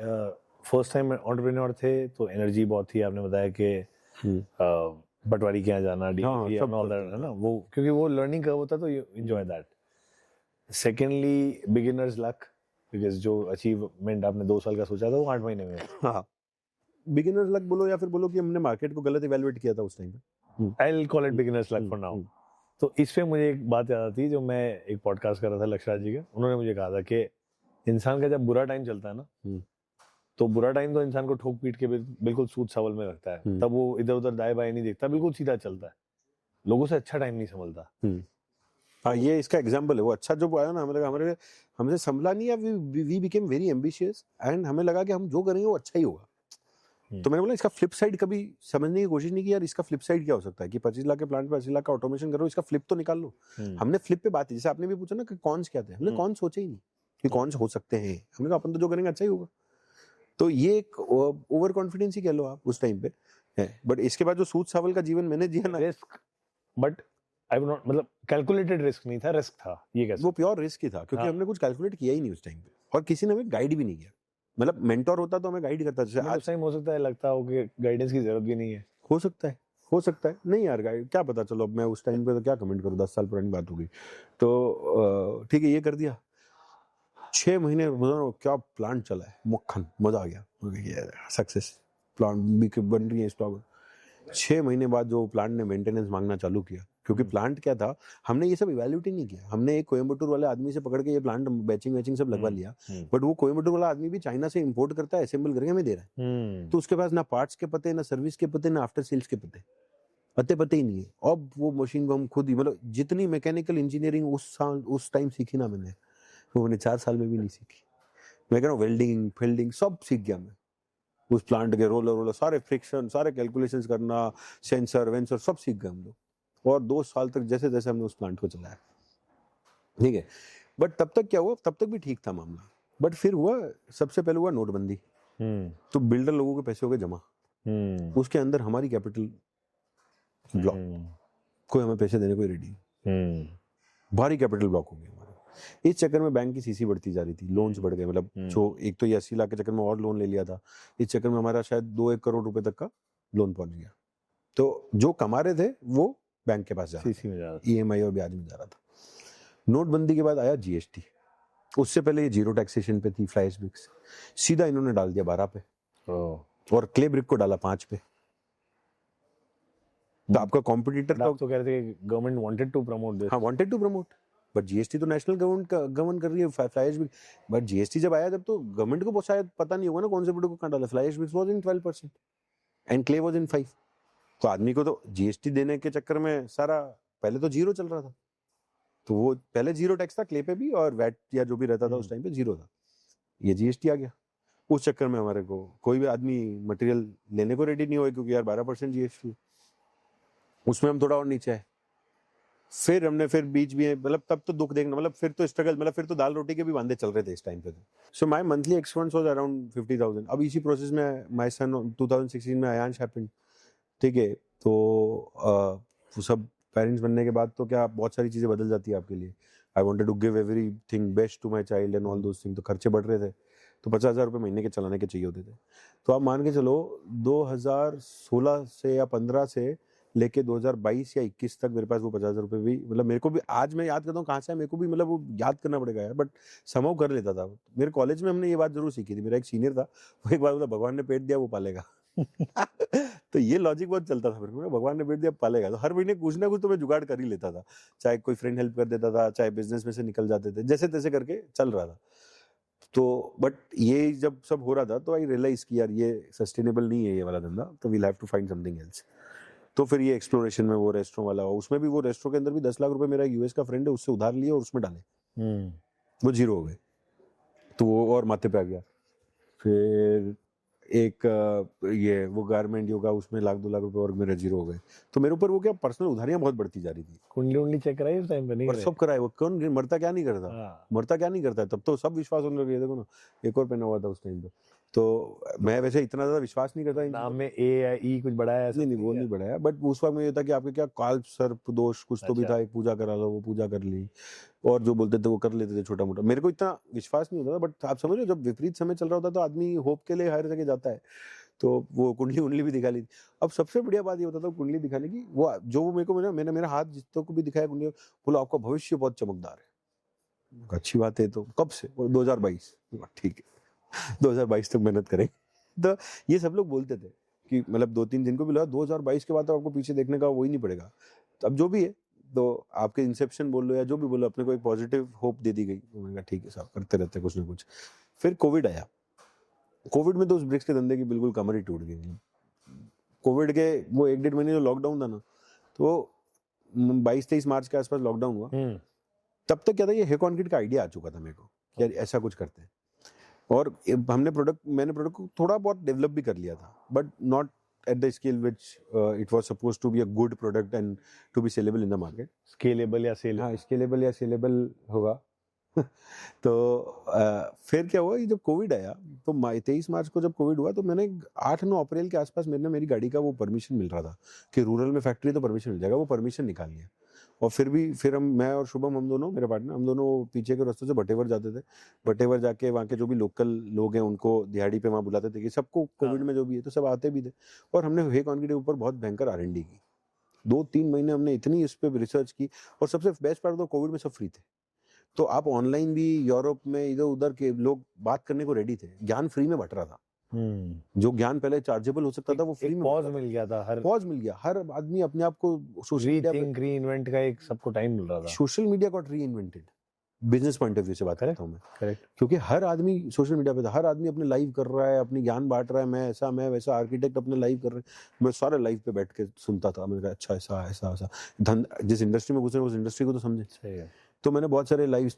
first time entrepreneur थे तो एनर्जी बहुत थी, आपने बताया कि पटवारी के यहाँ जाना, हाँ, सब ऑल दैट, है ना, वो क्योंकि वो लर्निंग कर्व होता है तो you enjoy that. Secondly beginners luck, because जो अचीवमेंट आपने 2 साल का सोचा था वो 8 महीने में। हाँ, बिगिनर्स लक बोलो या फिर बोलो कि हमने मार्केट को गलत इवैल्यूएट किया था उस टाइम पे। I will call it beginners luck for now. तो इस पे मुझे एक बात याद आती है, जो मैं एक पॉडकास्ट कर रहा था लक्षराज जी का, उन्होंने मुझे कहा था कि इंसान का जब बुरा टाइम चलता है ना, तो बुरा टाइम तो इंसान को ठोक पीट के बिल्कुल सूद सावल में रखता है, तब वो इधर उधर दाएं बाएं नहीं देखता, बिल्कुल सीधा चलता है, लोगों से अच्छा टाइम नहीं संभलता। हाँ, ये इसका एग्जांपल है। वो अच्छा जो आया ना, हमारे हमसे संभला नहीं, या we became very ambitious and हमें लगा कि हम जो करेंगे वो अच्छा ही होगा। तो मैंने बोला इसका फ्लिप साइड कभी समझने की कोशिश नहीं की यार, इसका फ्लिप साइड क्या हो सकता है कि 25 लाख के प्लांट पे 80 लाख का ऑटोमेशन करो, इसका फ्लिप तो निकाल लो। हमने फ्लिप पे बात की, जैसे आपने भी पूछा ना कि कॉन्स क्या थे, हमने कौन सोचे ही नहीं कि कौन हो सकते हैं। हमने कहा अपन तो जो करेंगे अच्छा ही होगा। तो ये एक ओवर कॉन्फिडेंस ही कह लो आप उस टाइम पे है। बट इसके बाद जो सूद सावल का जीवन मैंने जिया ना, रिस्क, बट आई नॉट, मतलब कैलकुलेटेड रिस्क नहीं था, रिस्क था, ये कैसे? वो प्योर रिस्क ही था, क्योंकि हमने कुछ कैलकुलेट किया ही नहीं उस टाइम पे, और किसी ने हमें गाइड भी नहीं किया। मतलब मेंटोर होता तो हमें गाइड करता, जैसे आज टाइम हो सकता है लगता हो कि गाइडेंस की जरूरत भी नहीं है। हो सकता है नहीं यार, गाइड क्या पता। चलो अब मैं उस टाइम पे तो क्या कमेंट करूँ, 10 साल पुरानी बात होगी। तो ठीक है, ये कर दिया। 6 महीने क्या प्लांट चला है, मक्खन, मजा आ गया, सक्सेस, प्लांट बन रही है स्टॉक। 6 महीने बाद जो प्लांट ने मेंटेनेंस मांगना चालू किया, क्योंकि प्लांट क्या था, हमने ये सब इवैल्यूएट ही नहीं किया। हमने एक कोयम्बटूर वाले आदमी से पकड़ के ये प्लांट बैचिंग सब लगवा लिया, बट वो कोयम्बटूर वाला आदमी भी चाइना से इंपोर्ट करता है, असेंबल करके हमें दे रहा है। तो उसके पास ना पार्ट्स के पते, ना सर्विस के पते, ना आफ्टर सेल्स के पते ही नहीं है। अब वो मशीन को हम खुद ही, मतलब जितनी मैकेनिकल इंजीनियरिंग उस टाइम सीखी ना मैंने, वो मैंने 4 साल में भी नहीं सीखी। मैं कह रहा हूँ वेल्डिंग फील्डिंग सब सीख गया मैं उस प्लांट के, रोलर सारे फ्रिक्शन, सारे कैलकुलेशंस करना, सेंसर वेंसर सब सीख गए हम लोग। और 2 साल तक जैसे जैसे हमने उस प्लांट को चलाया, ठीक है। बट तब तक क्या हुआ, तब तक भी ठीक था मामला। बट फिर हुआ, सबसे पहले हुआ नोटबंदी। तो बिल्डर लोगों के पैसे हो गए जमा, उसके अंदर हमारी कैपिटल ब्लॉक, कोई हमें पैसे देने को रेडी, भारी कैपिटल ब्लॉक हो गया हमारे। इस चक्कर में बैंक की सीसी बढ़ती जा रही थी, लोन्स बढ़ गए। मतलब जो एक तो ये 80 लाख के चक्कर में और लोन ले लिया था, इस चक्कर में हमारा शायद 2-1 करोड़ रुपए तक का लोन पहुंच गया। तो जो कमा रहे थे वो बैंक के पास जा रहा था, EMI और ब्याज में जा रहा था। नोटबंदी के बाद आया GST। उससे पहले ये जीरो टैक्सेशन पे थी, फ्लाई ब्रिक्स, सीधा इन्होंने डाल दिया 12 पे, और क्ले ब्रिक को डाला 5 पे। तो आपका कॉम्पिटिटर तो कह रहे थे government wanted to promote this. हाँ, wanted to promote, but GST तो नेशनल गवर्नमेंट कर रही है, फ्लाई ब्रिक। बट GST जब आया, जब तो गवर्नमेंट को शायद पता नहीं होगा ना कौन से प्रोडक्ट को कहाँ डाला। Fly bricks was in 12% and clay was in 5। तो आदमी को तो GST देने के चक्कर में सारा, पहले तो जीरो चल रहा था, तो वो पहले जीरो टैक्स था क्ले पे भी, और वैट या जो भी रहता था उस टाइम पे जीरो था। ये GST आ गया, उस चक्कर में हमारे को कोई भी आदमी मटेरियल लेने को रेडी नहीं हुआ, क्योंकि यार 12% GST, उसमें हम थोड़ा और नीचे आए। फिर हमने बीच भी, मतलब तब तो दुख देखना, मतलब फिर तो स्ट्रगल, मतलब फिर तो दाल रोटी के भी वांदे चल रहे थे इस टाइम पे। So my monthly expense was around 50,000। अब इसी प्रोसेस में माय सन 2016 में आयांश हैपेंड, ठीक है। तो वो सब पेरेंट्स बनने के बाद तो क्या बहुत सारी चीजें बदल जाती है आपके लिए। I wanted to give everything best to my child and all those thing. तो खर्चे बढ़ रहे थे, तो 50,000 रुपये महीने के चलाने के चाहिए होते थे। तो आप मान के चलो 2016 से या 15 से लेके 2022 या 21 तक मेरे पास वो 50,000 रुपये भी, मतलब मेरे को भी आज मैं याद करता हूँ कहाँ से, मेरे को भी मतलब वो याद करना पड़ेगा यार, बट समहाउ कर लेता था। मेरे कॉलेज में हमने ये बात जरूर सीखी थी, मेरा एक सीनियर था, वो एक बार बोला भगवान ने पेट दिया वो पालेगा। तो ये लॉजिक बहुत चलता था मेरे को, भगवान ने पेट दिया पालेगा। तो हर महीने कुछ ना कुछ तो मैं जुगाड़ कर ही लेता था, चाहे कोई फ्रेंड हेल्प कर देता था, चाहे बिजनेस में से निकल जाते थे, जैसे तैसे करके चल रहा था। तो बट ये जब सब हो रहा था तो आई रियलाइज कि यार ये सस्टेनेबल नहीं है ये वाला धंधा, तो we'll have to find something else. तो फिर ये एक्सप्लोरेशन में वो रेस्टोरेंट वाला हुआ, उसमें भी वो रेस्टोरेंट के अंदर भी 10 लाख रुपए मेरा यूएस का फ्रेंड है उससे उधार लिए और उसमें डाले, वो जीरो हो गए। तो वो और माथे पे आ गया। फिर एक ये वो गारमेंट योगा, उसमें 1-2 लाख रुपए और मेरे जीरो हो गए। तो मेरे ऊपर वो क्या पर्सनल उधारियां बहुत बढ़ती जा रही थी। कुंडली चेक कराई उस टाइम पे? नहीं, और सब कराए, वो कौन मरता क्या नहीं करता, मरता क्या नहीं करता। तब तो सब विश्वास होने लगे, देखो ना एक और पहना हुआ था उस टाइम पे। तो मैं वैसे इतना ज्यादा विश्वास नहीं करता नाम में A कुछ बढ़ाया है? नहीं वो नहीं बढ़ाया, बट उस वक्त में ये था कि आपके क्या काल सर्प दोष कुछ तो भी अच्छा। था, एक पूजा करा लो, वो पूजा कर ली, और जो बोलते थे वो कर लेते थे छोटा मोटा। मेरे को इतना विश्वास नहीं होता था, बट आप समझ लो जब विपरीत समय चल रहा होता है तो आदमी होप के लिए हर जगह जाता है। तो वो कुंडली उंडली भी दिखा ली। अब सबसे बढ़िया बात ये होता था कुंडली दिखाने की, वो जो मेरे को मैंने मेरा हाथ जितने को भी दिखाया कुंडली, बोला आपका भविष्य बहुत चमकदार है। अच्छी बात है, तो कब से? 2022। ठीक है 2022 तक मेहनत करेंगे। तो ये सब लोग बोलते थे कि मतलब 2-3 दिन को भी लगा 2022 के बाद तो आपको पीछे देखने का वो ही नहीं पड़ेगा। तो अब जो भी है, तो आपके इंसेप्शन बोल लो या जो भी बोलो, अपने को एक पॉजिटिव होप दे दी गई। तो मैंने कहा ठीक है साहब, करते रहते कुछ ना कुछ। फिर कोविड आया। कोविड में तो उस ब्रिक्स के धंधे की बिल्कुल कमर ही टूट गई। कोविड के वो 1-1.5 महीने जो लॉकडाउन था ना, तो 22-23 मार्च के आसपास लॉकडाउन हुआ। तब तक क्या था, ये हे कॉन्क्रीट का आइडिया आ चुका था मेरे को, यार ऐसा कुछ करते हैं। और मैंने प्रोडक्ट को थोड़ा बहुत डेवलप भी कर लिया था, but not at the scale which it was supposed to be a good product and to be sellable in the market. Scalable या सेल? हाँ, स्केलेबल या सेलेबल होगा। तो फिर क्या हुआ, ये जब कोविड आया तो 23 मार्च को जब कोविड हुआ, तो मैंने 8-9 अप्रैल के आसपास मेरी गाड़ी का वो परमिशन मिल रहा था कि रूरल में फैक्ट्री तो परमिशन मिल जाएगा, वो परमिशन निकाल लिया। और फिर मैं और शुभम, हम दोनों, मेरे पार्टनर, हम दोनों पीछे के रास्तों से भटेवर जाते थे। भटेवर जाके वहाँ के जो भी लोकल लोग हैं उनको दिहाड़ी पे वहाँ बुलाते थे कि सबको कोविड में जो भी है, तो सब आते भी थे। और हमने हे कॉन्क्रीट के ऊपर बहुत भयंकर R&D की। 2-3 महीने हमने इतनी इस पे रिसर्च की। और सबसे बेस्ट पार्ट तो कोविड में सब फ्री थे, तो आप ऑनलाइन भी यूरोप में इधर उधर के लोग बात करने को रेडी थे। ज्ञान फ्री में बट रहा था। जो ज्ञान पहले चार्जेबल हो सकता था वो फ्री में पॉज मिल गया था। पॉज मिल गया। हर आदमी अपने आप को सोशल मीडिया पे, रीइन्वेंट का एक सबको टाइम मिल रहा था। Social media got reinvented. Business point of view से बात करता हूँ मैं। करेक्ट। क्योंकि हर आदमी सोशल मीडिया पे था, हर आदमी अपने लाइव कर रहा है, अपनी ज्ञान बांट रहा है, मैं ऐसा मैं वैसा, आर्किटेक्ट अपने लाइव कर रहे हैं। मैं सारे लाइव पे बैठ के सुनता था। मैंने कहा अच्छा ऐसा ऐसा ऐसा। जिस इंडस्ट्री में घुसे उस इंडस्ट्री को तो समझे। सही है। तो मैंने बहुत सारे लाइव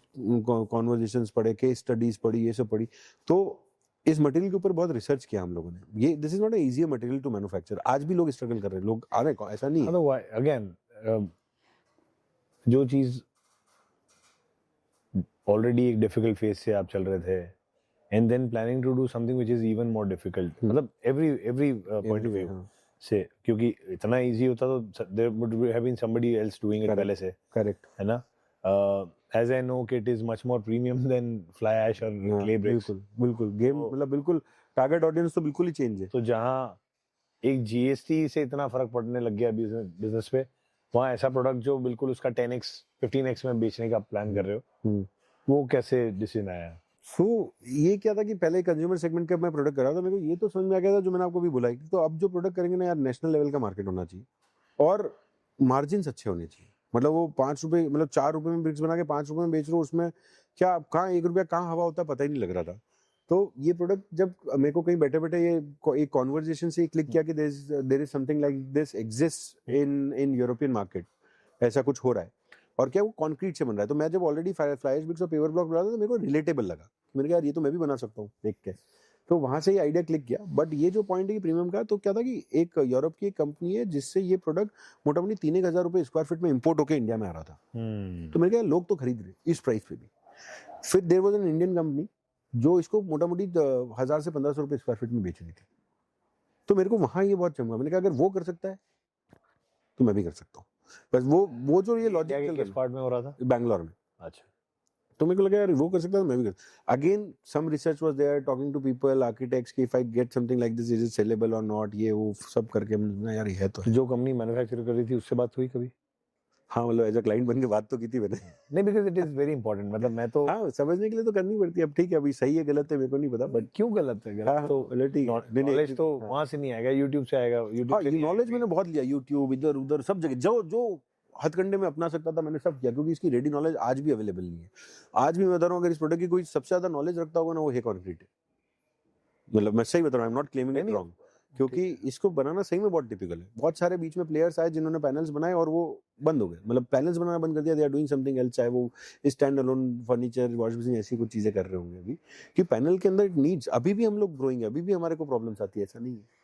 कॉन्वर्जेशंस पढ़े, केस स्टडीज पढ़ी, ये सब पढ़ी। तो इस मटेरियल के ऊपर बहुत रिसर्च किया हम लोगों ने। ये this is not easy material to manufacture. आज भी लोग स्ट्रगल कर रहे हैं, लोग आ रहे हैं, ऐसा नहीं है। अगेन जो चीज ऑलरेडी एक डिफिकल्ट फेज से आप चल रहे थे, and then planning to do something which is even more difficult, मतलब एवरी पॉइंट ऑफ व्यू से, क्योंकि इतना इजी होता तो there would have been somebody else doing it पहले से। करेक्ट है ना? एज आई नो कि it is much more premium than fly ash और क्ले ब्रिक्स। बिल्कुल बिल्कुल। गेम मतलब बिल्कुल टारगेट ऑडियंस तो बिल्कुल ही चेंज है। तो जहाँ एक जीएसटी से इतना फर्क पड़ने लग गया बिजनेस पे, वहाँ ऐसा प्रोडक्ट जो बिल्कुल उसका 10x 15x में बेचने का प्लान कर रहे हो, वो कैसे डिसीजन आया? ये क्या था कि पहले कंज्यूमर सेगमेंट का मैं प्रोडक्ट कर रहा था, मेरे को ये तो समझ में आ गया था, जो मैंने आपको भी बोला है, तो अब जो प्रोडक्ट करेंगे ना यार, नेशनल लेवल का मार्केट होना चाहिए और मार्जिन अच्छे होने चाहिए। मतलब वो 5 रुपए, मतलब 4 रुपए में ब्रिक्स बना के 5 रुपए में बेच रहे हो, उसमें क्या कहाँ 1 रुपया कहाँ हवा होता है पता ही नहीं लग रहा था। तो ये प्रोडक्ट जब मेरे को कहीं बैठे बैठे ये एक कॉन्वर्जेशन से क्लिक किया कि there is something like this exist in European market, ऐसा कुछ हो रहा है, और क्या वो कंक्रीट से बन रहा है। तो मैं जब ऑलरेडी फ्लाई ऐश ब्रिक्स और पेवर ब्लॉक बना था, तो मेरे को रिलेटेबल लगा। मैंने कहा यार ये तो मैं भी बना सकता हूँ देख के। तो वहां से ये आइडिया क्लिक किया। बट ये जो पॉइंट है कि प्रीमियम का, तो क्या था कि एक यूरोप की एक कंपनी है जिससे ये प्रोडक्ट मोटा मोटी 3,000 रुपए स्क्वायर फीट में इंपोर्ट होकर इंडिया में आ रहा था। तो मैंने कहा लोग तो खरीद रहे इस प्राइस पे भी। फिर there was an Indian company जो इसको मोटा मोटी 1,000 से 1,500 रुपए स्क्वायर फीट में बेच रही थी। तो मेरे को वहां ये बहुत चमका। मैंने कहा अगर वो कर सकता है तो मैं भी कर सकता हूँ। बस वो जो ये लॉजिक किस पार्ट में हो रहा था? बैंगलोर में। अच्छा। तो मेरे को लगा यार वो कर सकता है तो मैं भी कर। Again some research was there, talking to people, architects, कि if I get something like this is it saleable or not, ये वो सब करके हमने यार ये है तो है। जो कंपनी मैन्युफैक्चर कर रही थी उससे बात हुई कभी? हाँ, मतलब एज अ क्लाइंट बन के बात तो की थी मैंने। नहीं, because it is very important. मतलब मैं तो हाँ, समझने के लिए तो करनी पड़ती है। अब ठीक है, अभी सही है गलत है मेरे को नहीं पता, बट क्यों गलत है? हाँ, तो नॉलेज तो वहां से नहीं आएगा, यूट्यूब से आएगा। यूट्यूब से नॉलेज मैंने बहुत लिया, यूट्यूब इधर उधर सब जगह, जो हथकंडे में अपना सकता था मैंने सब किया, क्योंकि इसकी रेडी नॉलेज आज भी अवेलेबल नहीं है। आज भी मैं बता रहा हूँ, अगर इस प्रोडक्ट की कोई सबसे ज्यादा नॉलेज रखता होगा ना, वो हे कॉन्क्रीट है। मतलब मैं सही बता रहा हूँ, I am not claiming it wrong, क्योंकि इसको बनाना सही में बहुत टिपिकल है। बहुत सारे बीच में प्लेयर्स आए जिन्होंने पैनल्स बनाए और वो बंद हो गए, मतलब पैनल्स बनाना बंद कर दिया, they are doing something else. चाहे वो stand alone furniture, wash basin, ऐसी कुछ चीजें कर रहे होंगे अभी, कि पैनल के अंदर इट नीड्स। अभी भी हम लोग ग्रोइंग है, अभी भी हमारे को प्रॉब्लम्स आती है, ऐसा नहीं है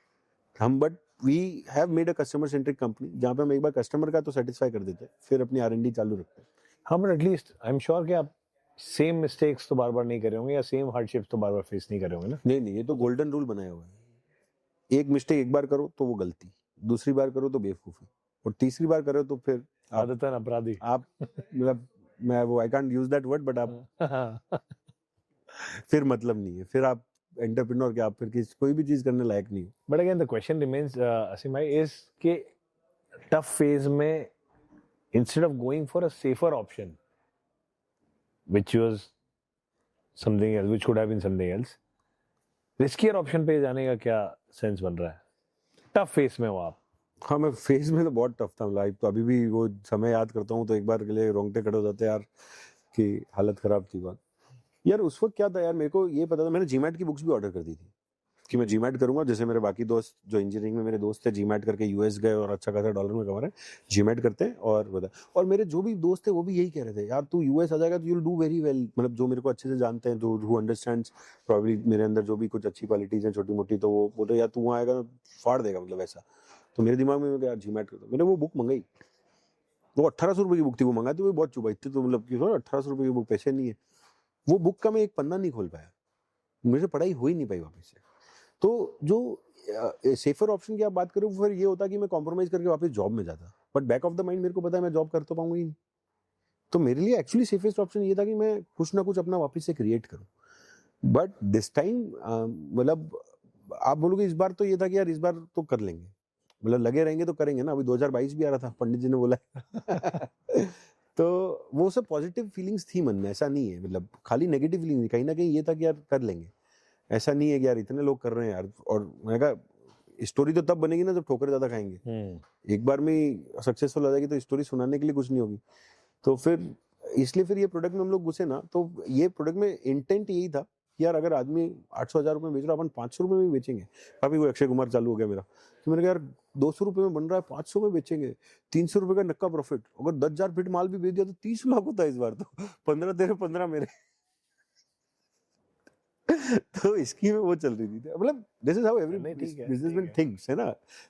हम, but we have made a customer centric company, जहाँ पे हम एक बार कस्टमर का तो सेटिस्फाई कर देते हैं, फिर अपनी R&D चालू रखते हैं। हाँ, but at least I am sure कि आप सेम मिस्टेक्स तो बार बार नहीं करे होंगे या सेम हार्डशिप्स तो बार बार फेस नहीं करे होंगे ना. नहीं, ये तो गोल्डन रूल बनाया हुआ है. एक मिस्टेक एक बार करो तो वो गलती, दूसरी बार करो तो बेवकूफी, और तीसरी बार करो तो फिर आदतन अपराधी. आप मतलब मैं वो I can't use that word, but आप फिर मतलब नहीं है, फिर आप एंटरप्रेन्योर के, आप फिर कोई भी चीज करने लायक नहीं हो. But again the question remains Asim भाई इज के टफ फेज में instead of going for a safer option which was something else, which could have been something else, riskier option पे जाने का क्या सेंस बन रहा है टफ फेज में हो आप? हाँ, मैं फेज में तो बहुत टफ था लाइफ, तो अभी भी वो समय याद करता हूँ तो एक बार के लिए रोंगटे खड़े हो जाते हैं यार, कि हालत खराब थी बात. यार उस वक्त क्या था यार, मेरे को ये पता था, मैंने जीमैट की बुक्स भी ऑर्डर कर दी थी कि मैं जीमैट करूंगा. जैसे मेरे बाकी दोस्त जो इंजीनियरिंग में मेरे दोस्त थे, जीमैट करके यूएस गए और अच्छा खासा डॉलर में कमा रहे हैं, जीमैट करते हैं. और बता, और मेरे जो भी दोस्त थे वो भी यही कह रहे थे, यार तू यूएस आ जाएगा तो यूल डू वेरी वेल. मतलब जो मेरे को अच्छे से जानते हैं, जो हु अंडरस्टैंड्स प्रॉब्ली मेरे अंदर जो भी कुछ अच्छी क्वालिटीज हैं छोटी मोटी, तो वो बोलते यार तू वहाँ आएगा तो फाड़ देगा, मतलब ऐसा. तो मेरे दिमाग में यार जीमैट कर दो. मैंने वो बुक मंगाई, वो 1800 रुपये की बुक थी, वो मंगाई तो वो बहुत चुभा, इतने तो मतलब 1800 रुपये की बुक पैसे नहीं है. वो बुक का मैं एक पन्ना नहीं खोल पाया, मेरे से पढ़ाई हो ही नहीं पाई वापस से. तो जो सेफर ऑप्शन की आप बात करें, फिर ये होता कि मैं कॉम्प्रोमाइज करके वापस जॉब में जाता, but back of the mind मेरे को पता है मैं जॉब कर तो पाऊंगा ही नहीं. तो मेरे लिए एक्चुअली सेफेस्ट ऑप्शन ये था कि मैं कुछ ना कुछ अपना वापस से क्रिएट करूं. बट दिस टाइम मतलब आप बोलोगे इस बार तो ये था कि यार इस बार तो कर लेंगे, मतलब लगे रहेंगे तो करेंगे ना. अभी 2022 भी आ रहा था, पंडित जी ने बोला तो वो सब पॉजिटिव फीलिंग्स थी मन में, ऐसा नहीं है मतलब खाली नेगेटिव फीलिंग नहीं, कहीं ना कहीं ये था कि यार कर लेंगे. ऐसा नहीं है कि यार इतने लोग कर रहे हैं यार. और मैंने कहा स्टोरी तो तब बनेगी ना जब ठोकर ज्यादा खाएंगे. एक बार में सक्सेसफुल हो जाएगी तो स्टोरी सुनाने के लिए कुछ नहीं होगी. तो फिर इसलिए फिर ये प्रोडक्ट में हम लोग घुसे ना, तो ये प्रोडक्ट में इंटेंट यही था कि यार अगर आदमी 800,000 रुपये बेच रहा है, अपन 500 रुपये में बेचेंगे. अभी वो अक्षय कुमार चालू हो गया मेरा, तो मैंने कहा यार 200 रुपये में बन रहा है, 500 में बेचेंगे, 300 रुपये का नक्का प्रॉफिट. अगर 10,000 फीट माल भी बेच दिया तो 30 लाख होता है इस बार. तो 15 तेरे 15 मेरे. तो इसकी में वो चल रही थी, मतलब this is how every businessman thinks, है ना.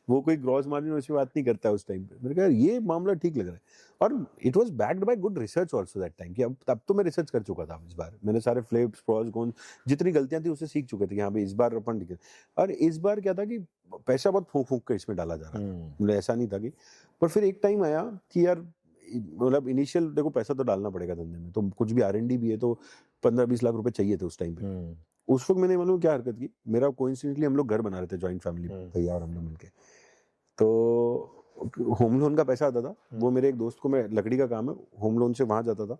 वो कोई ग्रॉस मार्जिन वैसी बात नहीं करता है उस टाइम पे. मैंने कहा ये मामला ठीक लग रहा है. और it was backed by good research also that time, कि अब तब तो मैं रिसर्च कर चुका था. इस बार मैंने सारे फ्लिप्स प्रॉस कॉन्स जितनी गलतियां थी उससे सीख चुके थे कि हाँ भाई इस बार अपन ठीक है. और इस बार क्या था कि पैसा बहुत फूंक फूंक कर इसमें डाला जा रहा था, मतलब ऐसा नहीं था कि. पर फिर एक टाइम आया कि यार मतलब इनिशियल देखो पैसा तो डालना पड़ेगा धंधे में, तो कुछ भी R&D भी है तो 15-20 लाख रुपए चाहिए थे उस टाइम पे. उस वक्त मैंने मालूम क्या हरकत की, मेरा कोइंसिडेंटली हम लोग घर बना रहे थे जॉइंट फैमिली, भैया और हम लोग मिलके. तो होम लोन का पैसा आता था, वो मेरे एक दोस्त को, मैं लकड़ी का काम है, होम लोन से वहां जाता था,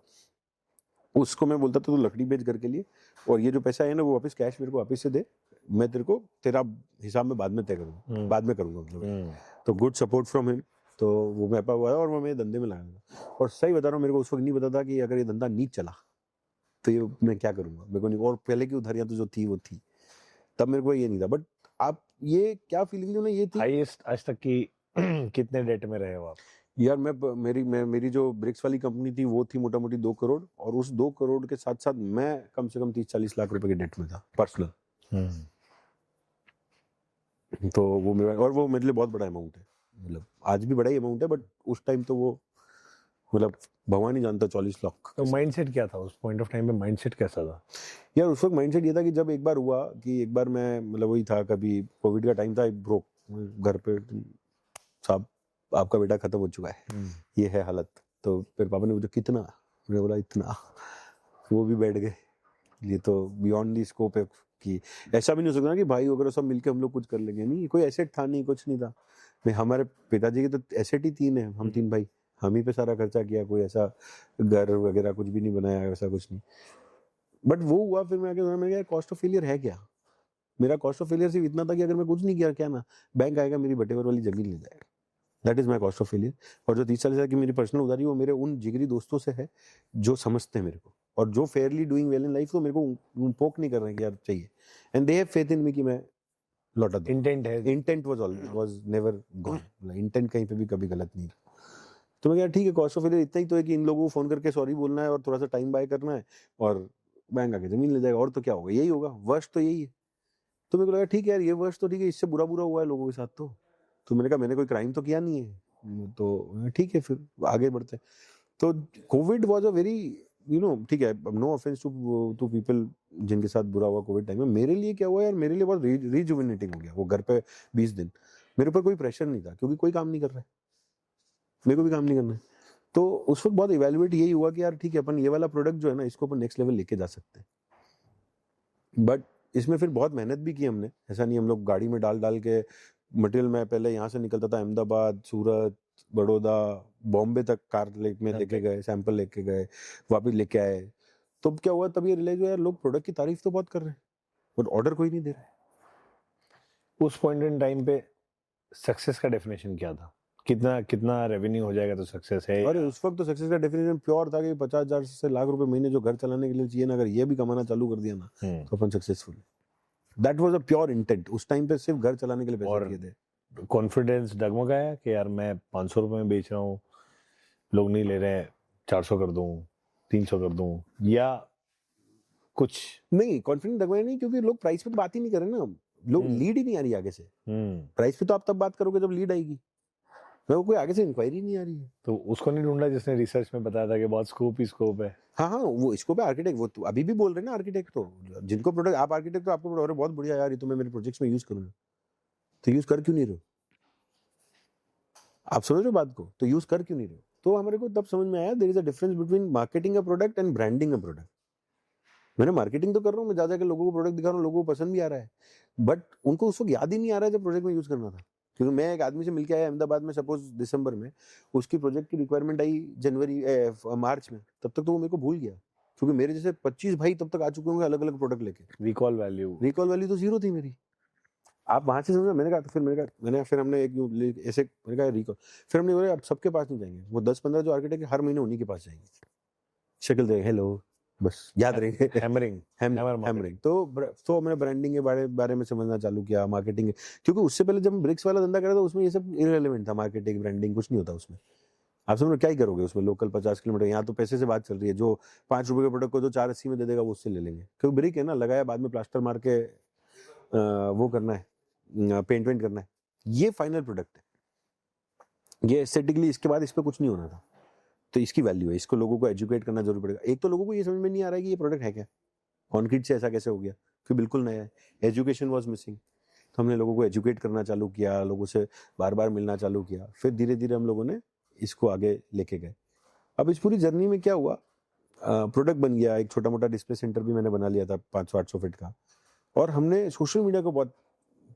उसको मैं बोलता था तू लकड़ी बेच घर के लिए, और ये जो पैसा है ना वो वापस कैश मेरे को वापस से दे, मैं तेरे को तेरा हिसाब में बाद में तय करूंगा, बाद में करूंगा मतलब. तो गुड सपोर्ट फ्रॉम हिम. तो वो मेरे पास हुआ और वो मेरे धंधे में लगाया. और सही बता रहा हूँ, मेरे को उस वक्त नहीं पता था कि अगर ये धंधा नहीं चला तो ये मैं क्या करूंगा, मेरे को नहीं. और पहले की उधारियां तो जो थी वो थी, तब मेरे को ये नहीं था. बट आप ये क्या फीलिंग थी ना, ये थी हाईएस्ट आज तक की कितने डेट में रहे हो आप? यार मेरी जो ब्रिक्स वाली कंपनी थी वो थी मोटा मोटी 2 करोड़, और उस 2 करोड़ के साथ साथ मैं कम से कम 30-40 लाख रुपए के डेट में था पर्सनल. तो वो मेरे लिए बहुत बड़ा अमाउंट है, मतलब आज भी बड़ा ही अमाउंट है, बट उस टाइम तो वो मतलब भगवान ही जानता 40 लाख. तो माइंडसेट क्या था उस पॉइंट ऑफ टाइम पे? माइंडसेट कैसा था यार उस वक्त माइंडसेट ये था कि जब एक बार हुआ कि एक बार मैं मतलब वही था, कभी कोविड का टाइम था, ब्रोक घर पे, साहब आपका बेटा खत्म हो चुका है, ये है हालत. तो फिर पापा ने पूछा कितना, मैंने बोला इतना. वो भी बैठ गए, ये तो बियॉन्ड दी स्कोप है कि ऐसा भी नहीं हो सकता ना कि भाई वगैरह सब मिलके हम लोग कुछ कर लेंगे. नहीं, कोई एसेट था नहीं, कुछ नहीं था. मैं हमारे पिताजी के तो एसेट ही 3 है, हम 3 भाई, हम ही पे सारा खर्चा किया, कोई ऐसा घर वगैरह कुछ भी नहीं बनाया, ऐसा कुछ नहीं. बट वो हुआ, फिर मैं क्या कॉस्ट ऑफ फेलियर है क्या. मेरा कॉस्ट ऑफ फेलियर सिर्फ इतना था कि अगर मैं कुछ नहीं किया क्या ना, बैंक आएगा मेरी बटेवर वाली जमीन ले जाएगा. That is my cost of failure. और जो 30-40 हज़ार की मेरी पर्सनल उधारी, वो मेरे उन जिगरी दोस्तों से है जो समझते हैं मेरे को, और जो Fairlie doing well in life, तो मेरे को पोक नहीं कर रहे हैं कि यार चाहिए, and they have faith in me कि मैं लौटा दूं. इंटेंट है? Intent was never gone, intent कहीं पे भी कभी गलत नहीं. तो मैं क्या ठीक है, कॉस्ट ऑफ फेलियर इतना ही तो है कि इन लोगों को फोन करके सॉरी बोलना है और थोड़ा सा टाइम बाय करना है, और बैंक आके जमीन ले जाएगा, और तो क्या होगा, यही होगा. वर्ष तो यही है. तो मेरे को लगा ठीक है यार, ये वर्ष तो ठीक है, इससे बुरा हुआ है लोगों के साथ. तो मैंने कहा मैंने कोई क्राइम तो किया नहीं है, तो ठीक है फिर आगे बढ़ते. तो Covid was a very you know ठीक है, नो ऑफेंस टू पीपल जिनके साथ बुरा हुआ कोविड टाइम में, मेरे लिए क्या हुआ यार, मेरे लिए बहुत रिजुविनेटिंग हो गया वो घर पे 20 दिन। मेरे ऊपर कोई प्रेशर नहीं था क्योंकि कोई काम नहीं कर रहा है, मेरे को भी काम नहीं करना है। तो उस वक्त बहुत इवेल्युएट यही हुआ कि यार ठीक है, अपन ये वाला प्रोडक्ट जो है ना, इसको अपन नेक्स्ट लेवल लेके जा सकते हैं। बट इसमें फिर बहुत मेहनत भी की हमने, ऐसा नहीं हम लोग गाड़ी में डाल डाल के मटेरियल, में पहले यहाँ से निकलता था अहमदाबाद, सूरत, बड़ौदा, बॉम्बे तक कार लेके गए, सैंपल लेके गए, वापस लेके आए। तो क्या हुआ, तब ये रियलाइज हुआ यार लोग प्रोडक्ट की तारीफ तो बहुत कर रहे हैं बट ऑर्डर कोई नहीं दे रहा है। उस पॉइंट इन टाइम पे सक्सेस का डेफिनेशन क्या था? कितना कितना रेवेन्यू हो जाएगा तो सक्सेस है? अरे उस वक्त तो सक्सेस का डेफिनेशन प्योर था कि 50,000 से लाख रुपए महीने जो घर चलाने के लिए चाहिए ना, अगर ये भी कमाना चालू कर दिया ना तो अपन successful. That was a pure intent. उस टाइम पे सिर्फ घर चलाने के लिए पैसे और चाहिए थे। कॉन्फिडेंस डगमगाया कि यार मैं 500 रुपए में बेच रहा हूँ, लोग नहीं ले रहे हैं, 400 कर दूं, 300 कर दूं, या कुछ? नहीं, कॉन्फिडेंस डगमगाया नहीं, क्योंकि लोग प्राइस पे तो बात ही नहीं कर रहे ना, लोग लीड ही नहीं आ रही आगे से। प्राइस पे तो आप तब बात करोगे जब लीड आएगी, मेरे को कोई आगे से इंक्वायरी नहीं आ रही है। तो उसको नहीं ढूंढा जिसने रिसर्च में बताया था कि बहुत स्कोप ही स्कोप है? हाँ हाँ, वो इसको पे आर्किटेक्ट, वो तो अभी भी बोल रहे हैं ना, आर्किटेक्ट तो जिनको प्रोडक्ट, आप आर्किटेक्ट तो आपको प्रोडक्ट बहुत बढ़िया यार, ये तो मैं मेरे प्रोजेक्ट्स में यूज करूंगा, तो यूज कर क्यों नहीं रहे हो? आप समझ रहे हो बात को, तो यूज कर क्यों नहीं रहे हो? तो हमारे को तब समझ में आया there is a difference between marketing a product and branding a product. मैंने मार्केटिंग तो कर रहा हूँ, मैं जा जाकर लोगों को प्रोडक्ट दिखा रहा हूँ, लोगों को पसंद भी आ रहा है, बट उनको उस वक्त याद ही नहीं आ रहा है जब प्रोजेक्ट में यूज करना था। क्योंकि मैं एक आदमी से मिलके आया अहमदाबाद में, सपोज दिसंबर में, उसकी प्रोजेक्ट की रिक्वायरमेंट आई मार्च में, तब तक तो वो मेरे को भूल गया, क्योंकि मेरे जैसे 25 भाई तब तक आ चुके होंगे अलग अलग प्रोडक्ट लेके। रिकॉल वैल्यू तो जीरो थी मेरी। आप वहां से समझा, मैंने कहा तो फिर हमने एक ऐसे मैंने कहा रिकॉल, फिर हमने बोला अब सबके पास नहीं जाएंगे, वो 10-15 जो आर्किटेक्ट हर महीने उन्हीं के पास जाएंगे, शक्ल देंगे, हेलो, बस याद रहेंगे, हैमरिंग। तो मैंने ब्रांडिंग के बारे में समझना चालू किया, मार्केटिंग, क्योंकि उससे पहले जब ब्रिक्स वाला धंधा करा था उसमें ये सब इररिलेवेंट था, मार्केटिंग ब्रांडिंग कुछ नहीं होता उसमें। आप समझ क्या ही करोगे उसमें, लोकल 50 किलोमीटर, यहाँ तो पैसे से बात चल रही है, जो 5 रुपए के प्रोडक्ट को जो 480 में दे देगा वो उससे ले लेंगे, क्योंकि ब्रिक है ना, लगाया बाद में प्लास्टर मार के वो करना है, पेंट वेंट करना है, ये फाइनल प्रोडक्ट है, ये एस्थेटिकली इसके बाद इस पर कुछ नहीं होना था, तो इसकी वैल्यू है, इसको लोगों को एजुकेट करना जरूर पड़ेगा। एक तो लोगों को ये समझ में नहीं आ रहा है कि ये प्रोडक्ट है क्या, कॉन्क्रीट से ऐसा कैसे हो गया, क्योंकि बिल्कुल नया है, एजुकेशन वाज मिसिंग। तो हमने लोगों को एजुकेट करना चालू किया, लोगों से बार बार मिलना चालू किया, फिर धीरे धीरे हम लोगों ने इसको आगे लेके गए। अब इस पूरी जर्नी में क्या हुआ, प्रोडक्ट बन गया, एक छोटा मोटा डिस्प्ले सेंटर भी मैंने बना लिया था 500-800 फीट का, और हमने सोशल मीडिया को बहुत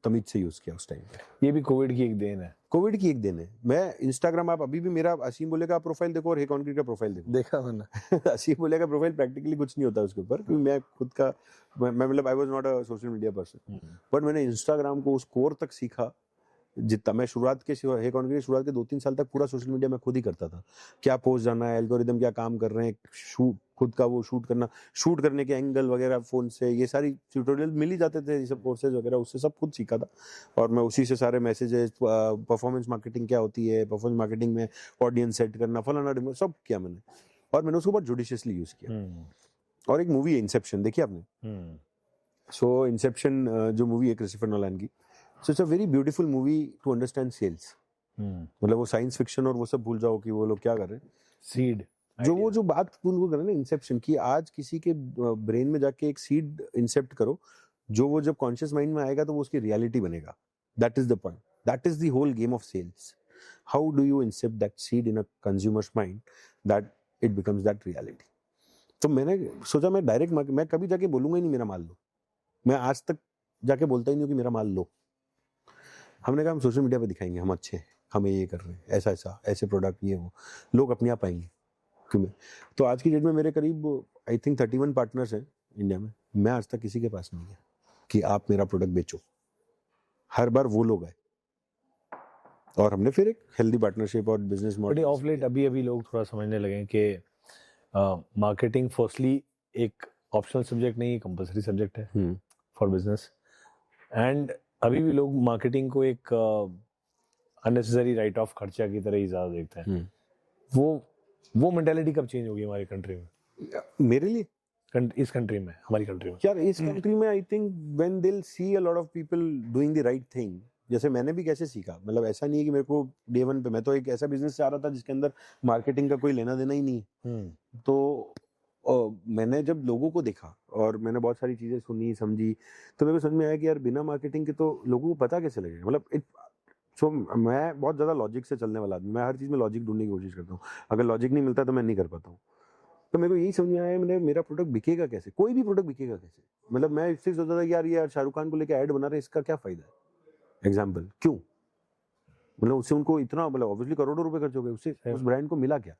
तमीज से यूज किया उस टाइम पे। ये भी कोविड की एक देन है। मैं इंस्टाग्राम, आप अभी भी मेरा असीम बोले का प्रोफाइल देखो और हे कॉन्क्रीट का प्रोफाइल देखो, देखा मैंने। असीम बोले का प्रोफाइल प्रैक्टिकली कुछ नहीं होता उसके ऊपर, क्योंकि मैं खुद का, मैं मतलब आई was not a social media person, but मैंने इंस्टाग्राम को उस कोर तक सीखा जितना। मैं शुरुआत के 2-3 साल तक पूरा सोशल मीडिया में खुद ही करता था, क्या पोस्ट जाना है, एल्गोरिदम क्या काम कर रहे हैं, खुद का वो शूट करने के एंगल वगैरह फोन से, ये सारी ट्यूटोरियल मिल ही जाते थे, ये सब कोर्सेज वगैरह, उससे सब खुद सीखा था। और मैं उसी से सारे मैसेजेस, परफॉर्मेंस मार्केटिंग क्या होती है, परफॉर्मेंस मार्केटिंग में ऑडियंस सेट करना, फलाना सब किया मैंने, और मैंने उसको बहुत जुडिशियसली यूज किया। और एक मूवी है इंसेप्शन, देखी आपने? सो इंसेप्शन जो मूवी है क्रिस्टोफर नोलन की, so it's a very beautiful movie to understand sales. मतलब वो साइंस फिक्शन और वो सब भूल जाओ कि वो लोग क्या कर रहे हैं, सीड जो बात उनको कर रहे हैं ना, इंसेप्शन की, आज किसी के ब्रेन में जाके एक सीड इंसेप्ट करो, जो वो जब कॉन्शियस माइंड में आएगा तो वो उसकी रियलिटी बनेगा। That is the point, that is the whole game of sales. How do you incept that seed in a consumers mind that it becomes that reality. तो मैंने सोचा मैं डायरेक्ट, मैं कभी जाके बोलूंगा ही नहीं मेरा माल लो, मैं आज तक जाके बोलता ही नहीं हूँ कि मेरा माल लो। हमने कहा हम सोशल मीडिया पे दिखाएंगे हम अच्छे हैं, हमें ये कर रहे हैं, ऐसे प्रोडक्ट ये हो, लोग अपने आप आएंगे। क्यों? तो आज की डेट में मेरे करीब आई थिंक 31 पार्टनर्स हैं इंडिया में, मैं आज तक किसी के पास नहीं गया कि आप मेरा प्रोडक्ट बेचो, हर बार वो लोग आए, और हमने फिर एक हेल्दी पार्टनरशिप और बिजनेस मॉडल। ऑफ लेट अभी लोग थोड़ा समझने लगे कि मार्केटिंग फर्स्टली एक ऑप्शनल सब्जेक्ट नहीं, कंपलसरी सब्जेक्ट है फॉर बिजनेस, एंड अभी भी लोग मार्केटिंग को एक अननेसेसरी राइट ऑफ खर्चा की तरह ही ज्यादा देखते हैं। वो मेंटालिटी कब चेंज होगी हमारी कंट्री में? मेरे लिए इस कंट्री में, हमारी कंट्री में यार, इस कंट्री में I think when they will see a lot of people doing the right thing, जैसे मैंने भी कैसे सीखा, मतलब ऐसा नहीं है कि मेरे को डे वन पे, मैं तो एक ऐसा बिजनेस से आ रहा था जिसके अंदर मार्केटिंग का कोई लेना देना ही नहीं है। तो मैंने जब लोगों को देखा और मैंने बहुत सारी चीजें सुनी समझी, तो मेरे को समझ में आया कि यार बिना मार्केटिंग के तो लोगों को पता कैसे लगेगा। मतलब सो मैं बहुत ज्यादा लॉजिक से चलने वाला आदमी, मैं हर चीज में लॉजिक ढूंढने की कोशिश करता हूँ, अगर लॉजिक नहीं मिलता तो मैं नहीं कर पाता हूँ। तो मेरे को यही समझ में आया मेरा प्रोडक्ट बिकेगा कैसे, कोई भी प्रोडक्ट बिकेगा कैसे। मतलब मैं इससे सोचता था कि यार शाहरुख खान को लेकर ऐड बना रहे हैं, इसका क्या फायदा है, एग्जाम्पल क्यों, मतलब उससे उनको इतना, मतलब ऑब्वियसली करोड़ों रुपए खर्च हो गए, उससे उस ब्रांड को मिला क्या।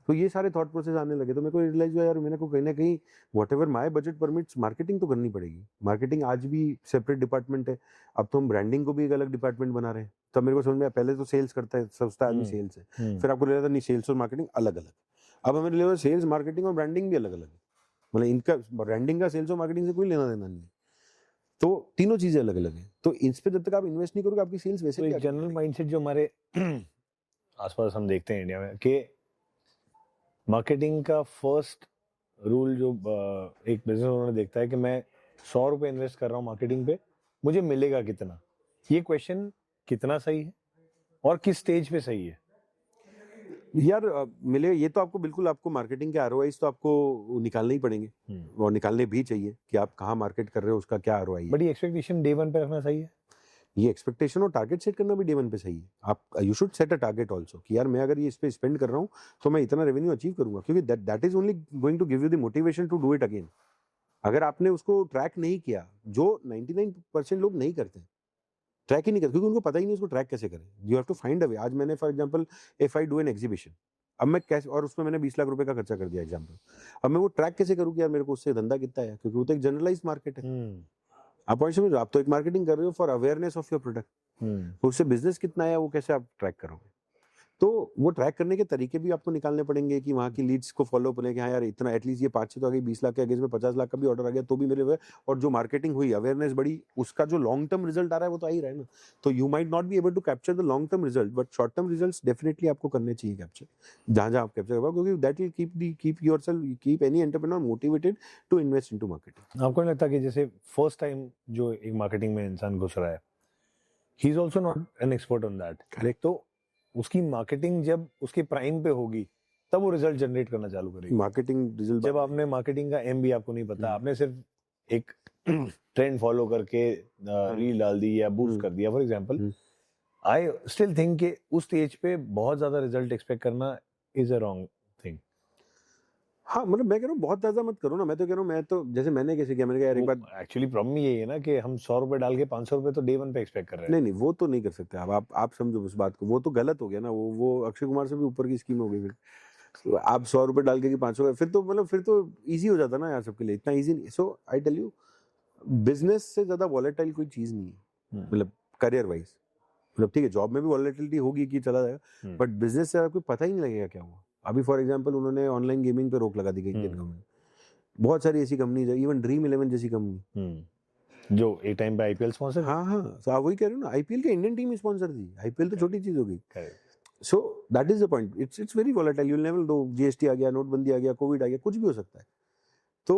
तो ये सारे थॉट प्रोसेस आने लगे, तो मेरे को रियलाइज हुआ यार मेरे को कहीं ना कहीं what ever my budget permits marketing तो करनी पड़ेगी। मार्केटिंग आज भी सेपरेट डिपार्टमेंट है, अब तो हम ब्रांडिंग को भी एक अलग डिपार्टमेंट बना रहे हैं। तब मेरे को समझ में आया, पहले तो सेल्स करता है, सोचता आदमी सेल्स है, फिर आपको लगता नहीं सेल्स और मार्केटिंग अलग अलग। अब हमें लगता है सेल्स मार्केटिंग और ब्रांडिंग भी अलग अलग है, मतलब इनका ब्रांडिंग का सेल्स और मार्केटिंग से कोई लेना देना नहीं है, तो तीनों चीजें अलग अलग है। तो इस पे जब तक आप इन्वेस्ट नहीं करोगे आपकी सेल्स वैसे तो एक जनरल माइंडसेट जो हमारे आसपास हम देखते हैं इंडिया में कि मार्केटिंग का फर्स्ट रूल जो एक बिजनेस ओनर देखता है कि मैं 100 रुपए इन्वेस्ट कर रहा हूँ मार्केटिंग पे, मुझे मिलेगा कितना। ये क्वेश्चन कितना सही है और किस स्टेज पे सही है? यार मिले ये तो आपको बिल्कुल, आपको मार्केटिंग के आरओआईज तो आपको निकालने ही पड़ेंगे और निकालने भी चाहिए कि आप कहाँ मार्केट कर रहे हो, उसका क्या आरओआई है। बट ये एक्सपेक्टेशन डे वन पे रखना सही है। ये एक्सपेक्टेशन और टारगेट सेट करना भी डे वन पे सही है। आप you should set a target also कि यार मैं अगर ये इस पे स्पेंड कर रहा हूँ तो मैं इतना रेवेन्यू अचीव करूंगा, क्योंकि that is only going to give you the motivation to do it again. अगर आपने उसको ट्रैक नहीं किया, जो 99% लोग नहीं करते, ट्रैक ही नहीं करते क्योंकि उनको पता ही नहीं उसको ट्रैक कैसे करें। You have to find a way. आज मैंने for example if I do an exhibition, अब मैं कैसे, और उसमें मैंने 20 लाख रुपए का खर्चा कर दिया एग्जांपल, अब मैं वो ट्रैक कैसे करूँ कि यार मेरे को उससे धंधा कितना है, क्योंकि वो तो एक जनरलाइज मार्केट है। आप पॉइंट समझ, आप तो एक मार्केटिंग कर रहे हो for awareness of your product, उससे बिजनेस कितना है वो कैसे आप ट्रैक करोगे। तो वो ट्रैक करने के तरीके भी आपको निकालने पड़ेंगे कि वहाँ की लीड्स को फॉलो करें कि हाँ यार इतना एटलीस्ट ये 5 से तो आ गई, 20 लाख के अगेंस्ट में 50 लाख का भी ऑर्डर आ गया तो भी मेरे हुए, और जो मार्केटिंग हुई, अवेयरनेस बढ़ी, उसका जो लॉन्ग टर्म रिजल्ट आ रहा है वो तो आ ही रहा है ना। तो you might not be able to capture the long term result, but short term results definitely आपको करने चाहिए कैप्चर, जहाँ जहाँ आप कैप्चर करो, क्योंकि that will keep yourself, keep any entrepreneur motivated to invest into marketing. आपको नहीं लगता कि जैसे फर्स्ट टाइम जो एक मार्केटिंग में इंसान घुस रहा है, he is also not an expert on that, correct? तो उसकी मार्केटिंग जब उसके प्राइम पे होगी तब वो रिजल्ट जनरेट करना चालू करेगी। मार्केटिंग रिजल्ट, जब आपने मार्केटिंग का एम भी आपको नहीं पता, आपने सिर्फ एक ट्रेंड फॉलो करके रील डाल दी या बूस्ट कर दिया for example, I still think कि उस स्टेज पे बहुत ज्यादा रिजल्ट एक्सपेक्ट करना इज अ रॉन्ग थिंग। हाँ मतलब मैं कह रहा हूँ बहुत ज्यादा मत करो ना। मैं तो कह रहा हूँ, मैं तो जैसे मैंने कैसे किया, मैंने कहा यार एक बार, एक्चुअली प्रॉब्लम यही है ना कि हम 100 रुपए डाल के 500 रुपए तो डे वन पे एक्सपेक्ट कर रहे हैं। नहीं नहीं वो तो नहीं कर सकते आप समझो उस बात को, वो तो गलत हो गया ना। वो अक्षय कुमार से भी ऊपर की स्कीम हो गई। फिर तो आप 100 रुपए डाल के कि 500, फिर तो मतलब फिर तो इजी हो जाता ना यार सबके लिए, इतना इजी नहीं। सो आई टेल यू, बिजनेस से ज्यादा वॉलेटाइल कोई चीज नहीं है, मतलब करियर वाइज। मतलब ठीक है जॉब में भी वॉलेटिलिटी होगी कि चला जाएगा, बट बिजनेस से आपको पता ही नहीं लगेगा क्या हुआ। अभी फॉर एग्जांपल उन्होंने ऑनलाइन गेमिंग पे रोक लगा दी गई इंडियन गवर्नमेंट, बहुत सारी ऐसी कंपनीज है, इवन ड्रीम 11 जैसी कंपनी जो एक टाइम पे आईपीएल स्पॉन्सर। हाँ तो आप वही कह रहे हो ना, आईपीएल के इंडियन टीम स्पॉन्सर थी, आईपीएल तो छोटी चीज हो गई। So that is the point, it's very volatile, you will never know, GST आ गया, नोटबंदी आ गया, कोविड आ गया, कुछ भी हो सकता है। तो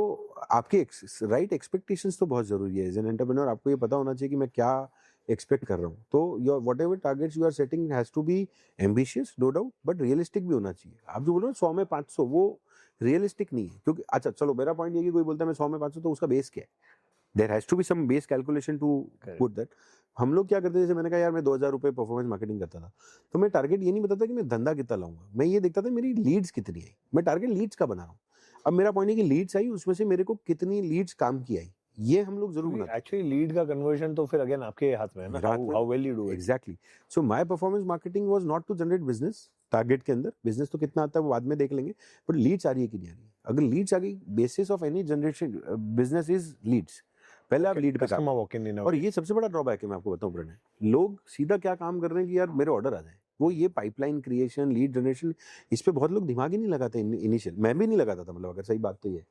आपके राइट एक्सपेक्टेशंस तो बहुत जरूरी है एज एन एंटरप्रेन्योर। आपको ये पता होना चाहिए कि मैं क्या एक्सपेक्ट कर रहा हूँ। तो your whatever targets you are setting has to be ambitious no doubt, but realistic भी होना चाहिए। आप जो बोल रहे हो 100 में 500, वो रियलिस्टिक नहीं है, क्योंकि अच्छा चलो मेरा पॉइंट ये कि कोई बोलता है मैं 100 में 500, तो उसका बेस क्या है? There has to be some base calculation to put that. हम लोग क्या करते हैं, जैसे मैंने कहा यार मैं 2000 रुपए परफॉर्मेंस मार्केटिंग करता था, तो मैं टारगेट ये नहीं बताता कि मैं धंधा कितना लाऊंगा, मैं ये देखता था मेरी लीड्स कितनी आई, मैं टारगेट लीड्स का बना रहा हूँ। अब मेरा पॉइंट है कि लीड्स आई, उसमें से मेरे को कितनी लीड्स काम की आई, ये हम लोग जरूर बनाते हैं। एक्चुअली लीड का कन्वर्जन तो फिर अगेन आपके हाथ में है ना, how well you do it. Exactly. So my performance marketing was not to generate business. Target के अंदर बिजनेस तो कितना आता है वो बाद में देख लेंगे, बट लीड्स आ रही है कि नहीं आ रही है। अगर लीड्स आ गई, basis of any generation business is Leeds, पहले आप लीड पे काम। और ये सबसे बड़ा ड्रॉबैक है, मैं आपको बताऊं प्रणय, लोग सीधा क्या काम कर रहे हैं कि यार मेरे ऑर्डर आ जाए, वो ये पाइपलाइन क्रिएशन, लीड जनरेशन, इस पे बहुत लोग दिमाग ही नहीं लगाते इनिशियल। मैं भी नहीं लगाता था, मतलब अगर सही बात तो ये,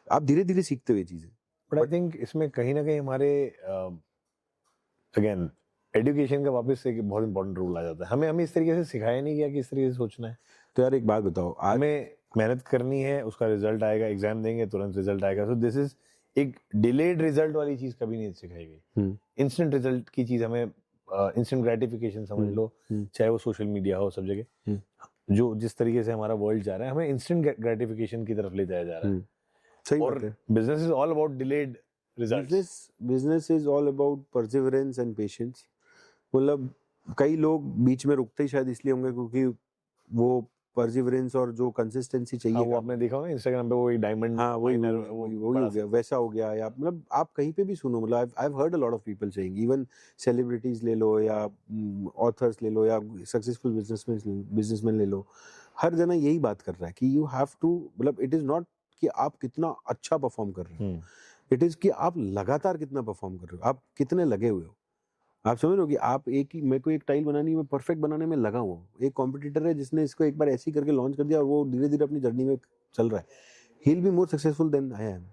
आप धीरे धीरे सीखते हुए चीजें। बट आई थिंक इसमें कहीं ना कहीं हमारे अगेन एजुकेशन का वापस से बहुत इंपॉर्टेंट रोल आ जाता है। हमें इस तरीके से सिखाया नहीं गया कि इस तरीके से सोचना है। तो यार एक बात बताओ, हमें मेहनत करनी है, उसका रिजल्ट आएगा, एग्जाम देंगे तुरंत रिजल्ट आएगा। सो दिस इज एक डिलेड रिजल्ट वाली चीज कभी नहीं सिखाई गई। इंस्टेंट रिजल्ट की चीज हमें, इंस्टेंट ग्रेटिफिकेशन समझ लो, चाहे वो सोशल मीडिया हो, सब जगह जो जिस तरीके से हमारा वर्ल्ड जा रहा है, हमें इंस्टेंट ग्रेटिफिकेशन की तरफ ले जाया जा रहा है। सही और बात है। Business is all about delayed results. Business is all about perseverance and patience. मतलब कई लोग बीच में रुकते ही शायद इसलिए होंगे क्योंकि वो परसिवरेंस और जो कंसिस्टेंसी चाहिए, हाँ, वो आपने देखा होगा इंस्टाग्राम पे वो एक डायमंड हाँ वही माइनर वही हो गया, वैसा हो गया। या मतलब आप कहीं पे भी सुनो, मतलब I have heard a lot of people saying, even celebrities ले लो या ऑथर्स ले लो या सक्सेसफुल बिजनेसमैन ले लो, हर जना यही बात कर रहा है कि यू हैव टू, मतलब इट इज नॉट कि आप कितना अच्छा परफॉर्म कर रहे हो, इट इज कि आप लगातार कितना परफॉर्म कर रहे हो, आप कितने लगे हुए हो। आप समझ रहे हो कि आप मेरे को एक टाइल बनानी में परफेक्ट बनाने में लगा हुआ हूँ। एक कॉम्पिटिटर है जिसने इसको एक बार ऐसे ही करके लॉन्च कर दिया और वो धीरे धीरे अपनी जर्नी में चल रहा है, he will be more successful than I am,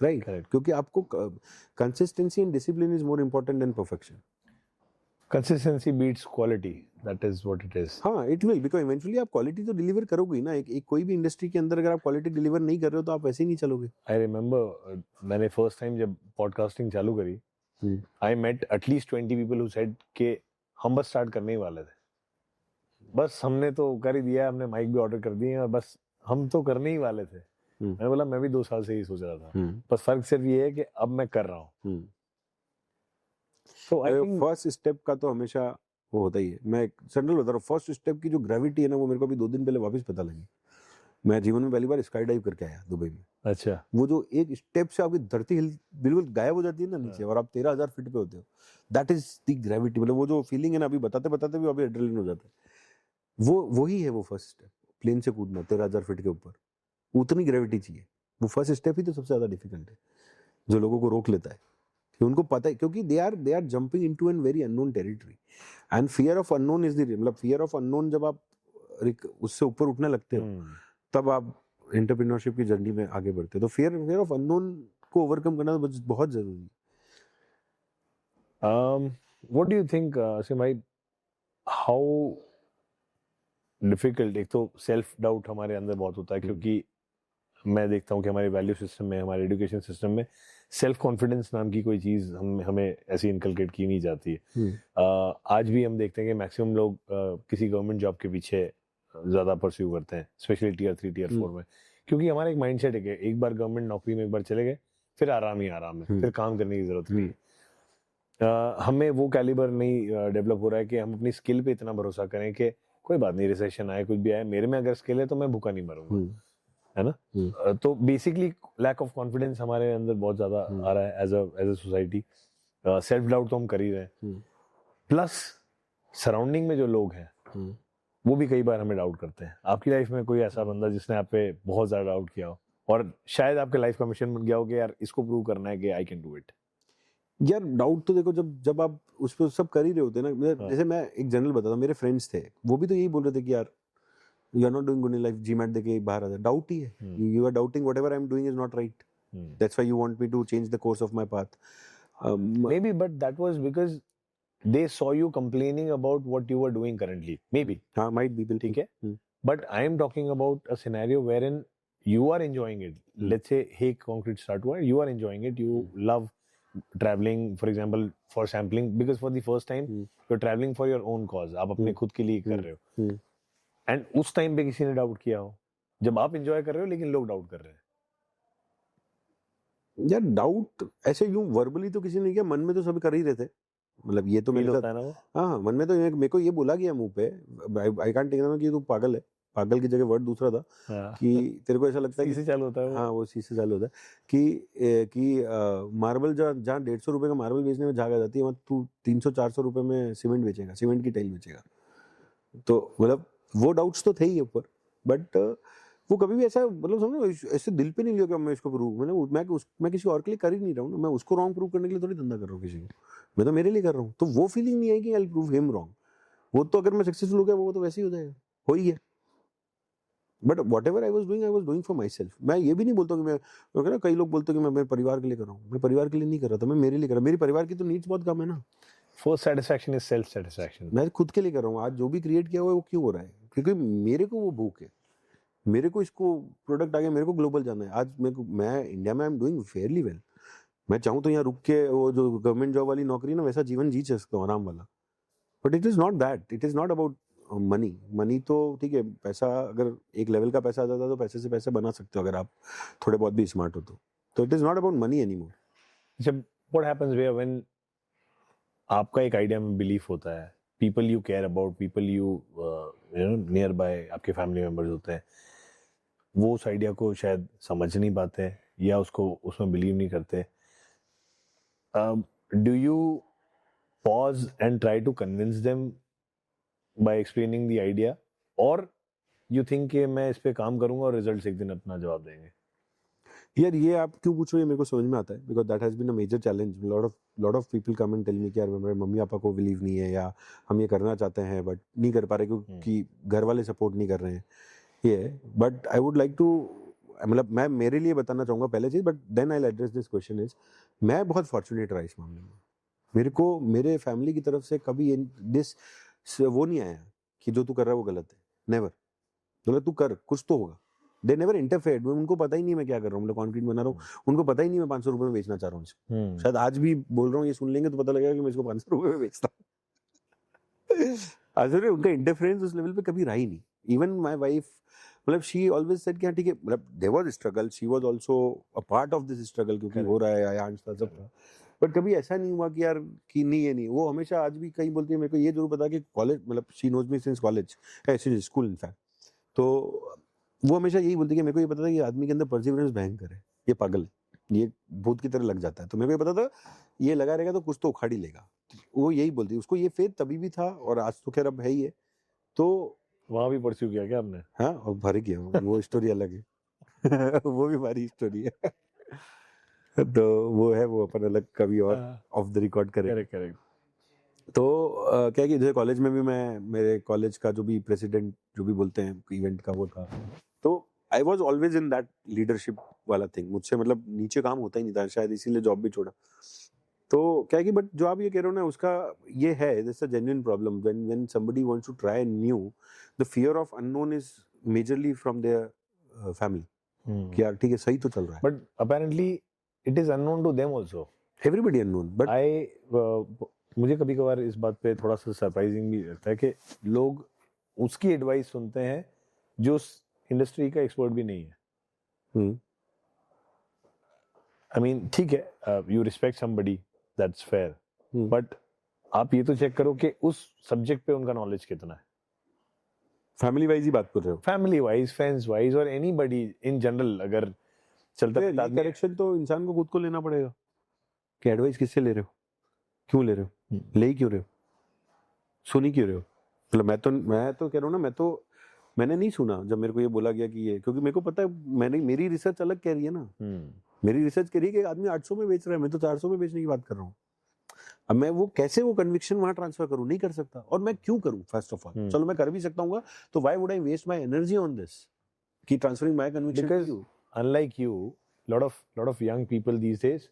right? Correct. क्योंकि आपको consistency and discipline is more important than perfection. Consistency beats quality, that is what it is. हाँ, इट विल, बिकॉज इवेंचुअली आप क्वालिटी तो डिलीवर करोगे ही ना। एक कोई भी इंडस्ट्री के अंदर अगर आप क्वालिटी डिलीवर नहीं कर रहे हो तो आप वैसे ही नहीं चलोगे। आई रिमेम्बर मैंने फर्स्ट टाइम जब पॉडकास्टिंग चालू करी, I met at least 20 people who said कि हम बस स्टार्ट करने ही वाले थे, बस हमने तो कर ही दिया, हमने माइक भी ऑर्डर कर दिए और बस हम तो करने ही वाले थे। मैंने बोला मैं भी 2 साल से ही सोच रहा था, बस फर्क सिर्फ ये है कि अब मैं कर रहा हूँ। तो आई थिंक फर्स्ट स्टेप का तो हमेशा वो होता ही है। मैं जनरल बता रहा हूँ, फर्स्ट स्टेप की जो ग्रेविटी है ना, वो मेरे को अभी 2 दिन पहले वापस पता लगी। मैं जीवन में पहली बार स्काई डाइव करके आया दुबई में। अच्छा, वो जो एक स्टेप से आपकी धरती हिल बिल्कुल गायब हो जाती है ना नीचे, और आप 13,000 फीट पे होते हो, दैट इज द ग्रेविटी। मतलब वो जो फीलिंग है ना, अभी बताते बताते भी अभी एड्रेनलिन हो जाता है। वो वही है वो फर्स्ट स्टेप, प्लेन से कूदना 13,000 फीट के ऊपर, उतनी ग्रेविटी चाहिए। वो फर्स्ट स्टेप ही तो सबसे ज्यादा डिफिकल्ट है, जो लोगों को रोक लेता है। कि उनको पता है, क्योंकि they are jumping into an very unknown territory, and fear of unknown is the, मतलब फियर ऑफ अननोन जब आप उससे ऊपर उठने लगते हो तब आप एंटरप्रेन्योरशिप की जर्नी में आगे बढ़ते हो। तो फियर ऑफ अननोन को ओवरकम करना बहुत जरूरी है। व्हाट डू यू थिंक असीम भाई, हाउ डिफिकल्ट, एक तो सेल्फ डाउट हमारे अंदर बहुत होता है, क्योंकि मैं देखता हूँ कि हमारे वैल्यू सिस्टम में, हमारे एजुकेशन सिस्टम में सेल्फ कॉन्फिडेंस नाम की कोई चीज़ हमें ऐसी इनकलकेट की नहीं जाती है। आज भी हम देखते हैं कि मैक्सिमम लोग किसी गवर्नमेंट जॉब के पीछे ज़्यादा परस्यू करते हैं, स्पेशली टियर 3 टियर 4 में, क्योंकि हमारा एक माइंडसेट है कि एक बार गवर्नमेंट नौकरी में एक बार चले गए फिर आराम ही आराम है, फिर काम करने की जरूरत नहीं है। हमें वो कैलिबर नहीं डेवलप हो रहा है कि हम अपनी स्किल पे इतना भरोसा करें कि कोई बात नहीं, रिसेशन आए कुछ भी आए, मेरे में अगर स्किल है तो मैं भूखा नहीं मरूंगा, है ना। तो बेसिकली लैक ऑफ कॉन्फिडेंस हमारे अंदर बहुत ज्यादा आ रहा है as a society. Self doubt तो हम कर ही रहे हैं, प्लस सराउंडिंग में जो लोग हैं वो भी कई बार हमें डाउट करते हैं। आपकी लाइफ में कोई ऐसा बंदा जिसने आप पे बहुत ज्यादा डाउट किया हो और शायद आपके लाइफ का मिशन बन गया हो कि यार इसको प्रूव करना है कि आई कैन डू इट? यार डाउट तो देखो, जब आप उस पर सब कर ही रहे होते हैं ना। जैसे मैं एक जनरल बताता हूँ, मेरे फ्रेंड्स थे, वो भी तो यही बोल रहे थे कि यार you are not doing good in life, GMAT देके बाहर आ जा। डाउट ही है, you are doubting whatever I am doing is not right, that's why you want me to change the course of my path. Maybe, but that was because they saw you complaining about what you were doing currently. Maybe. हाँ, might be, ठीक है? But I am talking about a scenario wherein you are enjoying it. Let's say, hey, concrete start हुआ, you are enjoying it. You love traveling, for example, for sampling, because for the first time you're traveling for your own cause. आप अपने खुद के लिए कर रहे हो. And उस टाइम पे किसी ने डाउट किया हो, जब आप एंजॉय कर रहे हो लेकिन लोग डाउट कर रहे हैं? यार डाउट ऐसे यूं वर्बली तो किसी ने किया, मन में तो सब कर ही रहे थे। मतलब ये तो मेरे साथ, हाँ, मन में तो मेरे को ये बोला गया मुंह पे, आई कांट टेक इट कि तू पागल है। पागल की जगह वर्ड दूसरा था कि तेरे को ऐसा लगता है कि चालू होता है वो। हाँ, वो सी से चालू होता है कि मार्बल जहाँ 150 रुपए का मार्बल बेचने में झाग आ जाती है, वहाँ तू 300-400 रुपए में सीमेंट बेचेगा, सीमेंट की टाइल बेचेगा। तो मतलब वो डाउट्स तो थे ही ऊपर, बट वो कभी भी ऐसा, मतलब समझो, ऐसे दिल पे नहीं लिया कि मैं इसको प्रूव, मैं किसी और के लिए कर ही नहीं रहा हूँ। मैं उसको रॉन्ग प्रूव करने के लिए थोड़ी धंधा कर रहा हूँ किसी को, मैं तो मेरे लिए कर रहा हूँ। तो वो फीलिंग नहीं है कि आई प्रूव हिम रॉन्ग। वो तो अगर मैं सक्सेसफुल हो गया वो तो वैसे ही हो जाएगा, हो ही है। But what ever I was doing for my self. मैं ये भी नहीं बोलता कि मैं, कई लोग बोलते हैं कि मैं मेरे परिवार के लिए कर रहा हूँ। मैं परिवार के लिए नहीं कर रहा था, मैं मेरे लिए कर रहा हूँ। मेरी परिवार की तो नीड्स बहुत कम है ना। First satisfaction is self satisfaction. मैं खुद के लिए कर रहा हूँ। आज जो भी क्रिएट किया हुआ है वो क्यों हो रहा है? क्योंकि मेरे को वो भूख है, मेरे को इसको प्रोडक्ट आ गया, मेरे को ग्लोबल जाना है। आज मैं इंडिया में आई एम डूइंग फेयरली वेल। मैं चाहूँ तो यहाँ रुक के वो जो गवर्नमेंट जॉब वाली नौकरी ना, वैसा जीवन जी सकता हूँ, आराम वाला। But it is not that, it is not about money तो ठीक है, पैसा अगर एक लेवल का पैसा आ जाता है तो पैसे से पैसे बना सकते हो अगर आप थोड़े बहुत भी स्मार्ट हो तो it is not about money anymore. अच्छा, व्हाट हैपेंस व्हेन आपका एक आइडिया में बिलीफ होता है, people you care about, people you know near by, आपके फैमिली मेंबर्स होते हैं, वो उस आइडिया को शायद समझ नहीं पाते या उसको उसमें बिलीव नहीं करते, do you pause and try to convince them by explaining the idea, or you think कि मैं इस पे काम करूंगा और रिजल्ट्स एक दिन अपना जवाब देंगे? यार ये आप क्यों पूछ रहे हो, ये मेरे को समझ में आता है, because that has been a major challenge. Lot of people come and tell me कि यार मेरे मम्मी पापा को बिलीव नहीं है, या हम ये करना चाहते हैं बट नहीं कर पा रहे क्योंकि घर वाले सपोर्ट नहीं कर रहे हैं. ये but I would like to, मतलब मैं मेरे लिए बताना चाहूँगा पहले चीज़, but then I address this question is, मैं बहुत फॉर्चुनेट रहा इस मामले में. मेरे को मेरे फैमिली की तरफ से कभी दिस वो नहीं आया कि जो तू कर रहा है वो गलत है. नेवर. बोला तू कर, कुछ तो होगा. They never interfered. उनको पता ही नहीं मैं क्या कर रहा हूँ, मैं कंक्रीट बना रहा हूँ. उनको पता ही नहीं मैं 500 रुपए में बेचना चाह रहा हूँ इसको. शायद आज भी बोल रहा हूँ, ये सुन लेंगे तो पता लगेगा कि मैं इसको 500 रुपए में बेचता हूँ. आज उनका इंटरफेरेंस उस लेवल पे कभी रहा ही नहीं. इवन माई वाइफ, मतलब शी ऑलवेज सेड कि हाँ ठीक है, मतलब there was struggle, she was also a part of this struggle, क्योंकि हो रहा है आयांश था सब था, बट कभी ऐसा नहीं हुआ कि यार कि नहीं ये नहीं. वो हमेशा आज भी कहीं बोलती है, मेरे को ये जरूर पता कि कॉलेज, मतलब she knows me since college, school in fact, तो वो हमेशा यही बोलती है कि मेरे को ये पता था कि आदमी के अंदर परसिवरेंस भयंकर है, ये पागल है, ये भूत की तरह लग जाता है. तो मेरे को ये पता था ये लगा रहेगा तो कुछ तो उखाड़ ही लेगा. वो यही बोलती, उसको ये फेथ तभी भी था और आज तो खैर अब है ही है. तो वहां भी परस्यू किया क्या आपने? हाँ, और भर किया, वो स्टोरी अलग है. वो भी भारी स्टोरी है. तो वो है, वो अपन अलग कभी और ऑफ द रिकॉर्ड करें. करेक्ट. तो क्या है कि जैसे कॉलेज में भी मैं, मेरे कॉलेज का जो भी प्रेसिडेंट जो भी बोलते हैं इवेंट का वो था, तो I was always in that leadership वाला थिंग. मुझसे मतलब नीचे काम होता ही नहीं था, शायद इसीलिए जॉब भी छोड़ा. तो क्या है कि बट जो आप ये कह रहे हो ना, उसका ये है, this a genuine problem when somebody wants to try new, the fear of unknown is majorly from their family. कि यार ठीक है, सही तो चल रहा है, but apparently it is unknown to them also. Everybody unknown. But मुझे कभी कभार इस बात पे थोड़ा सा सरप्राइजिंग भी लगता है कि लोग उसकी एडवाइस सुनते हैं जो उस इंडस्ट्री का एक्सपर्ट भी नहीं है. आई मीन ठीक है, you respect somebody, that's fair, but आप ये तो चेक करो कि उस सब्जेक्ट पे उनका नॉलेज कितना है. फैमिली वाइज ही बात कर रहे हो, फैमिली वाइज, फ्रेंड्स वाइज, और एनीबडी इन जनरल अगर चलता है. डायरेक्शन तो इंसान को खुद को लेना पड़ेगा कि एडवाइस किससे ले रहे हो, क्यों ले रहे हो, ले ही क्यों रहे हो, सुनी क्यों रहे हो. मतलब मैं तो कह रहा हूँ ना, मैंने नहीं सुना जब मेरे को ये बोला गया कि ये, क्योंकि मेरे को पता है, मेरी रिसर्च अलग कह रही है ना. मेरी रिसर्च कह रही है कि आदमी 800 में बेच रहा है, मैं तो 400 में बेचने की बात कर रहा हूँ. अब मैं वो कैसे वो कन्विक्शन वहां ट्रांसफर करूं, नहीं कर सकता. और मैं क्यों करूं, फर्स्ट ऑफ ऑल. चलो मैं कर भी सकता हूँ, तो why would I waste my energy on this की transferring my conviction to you. Unlike you, lot of young people these days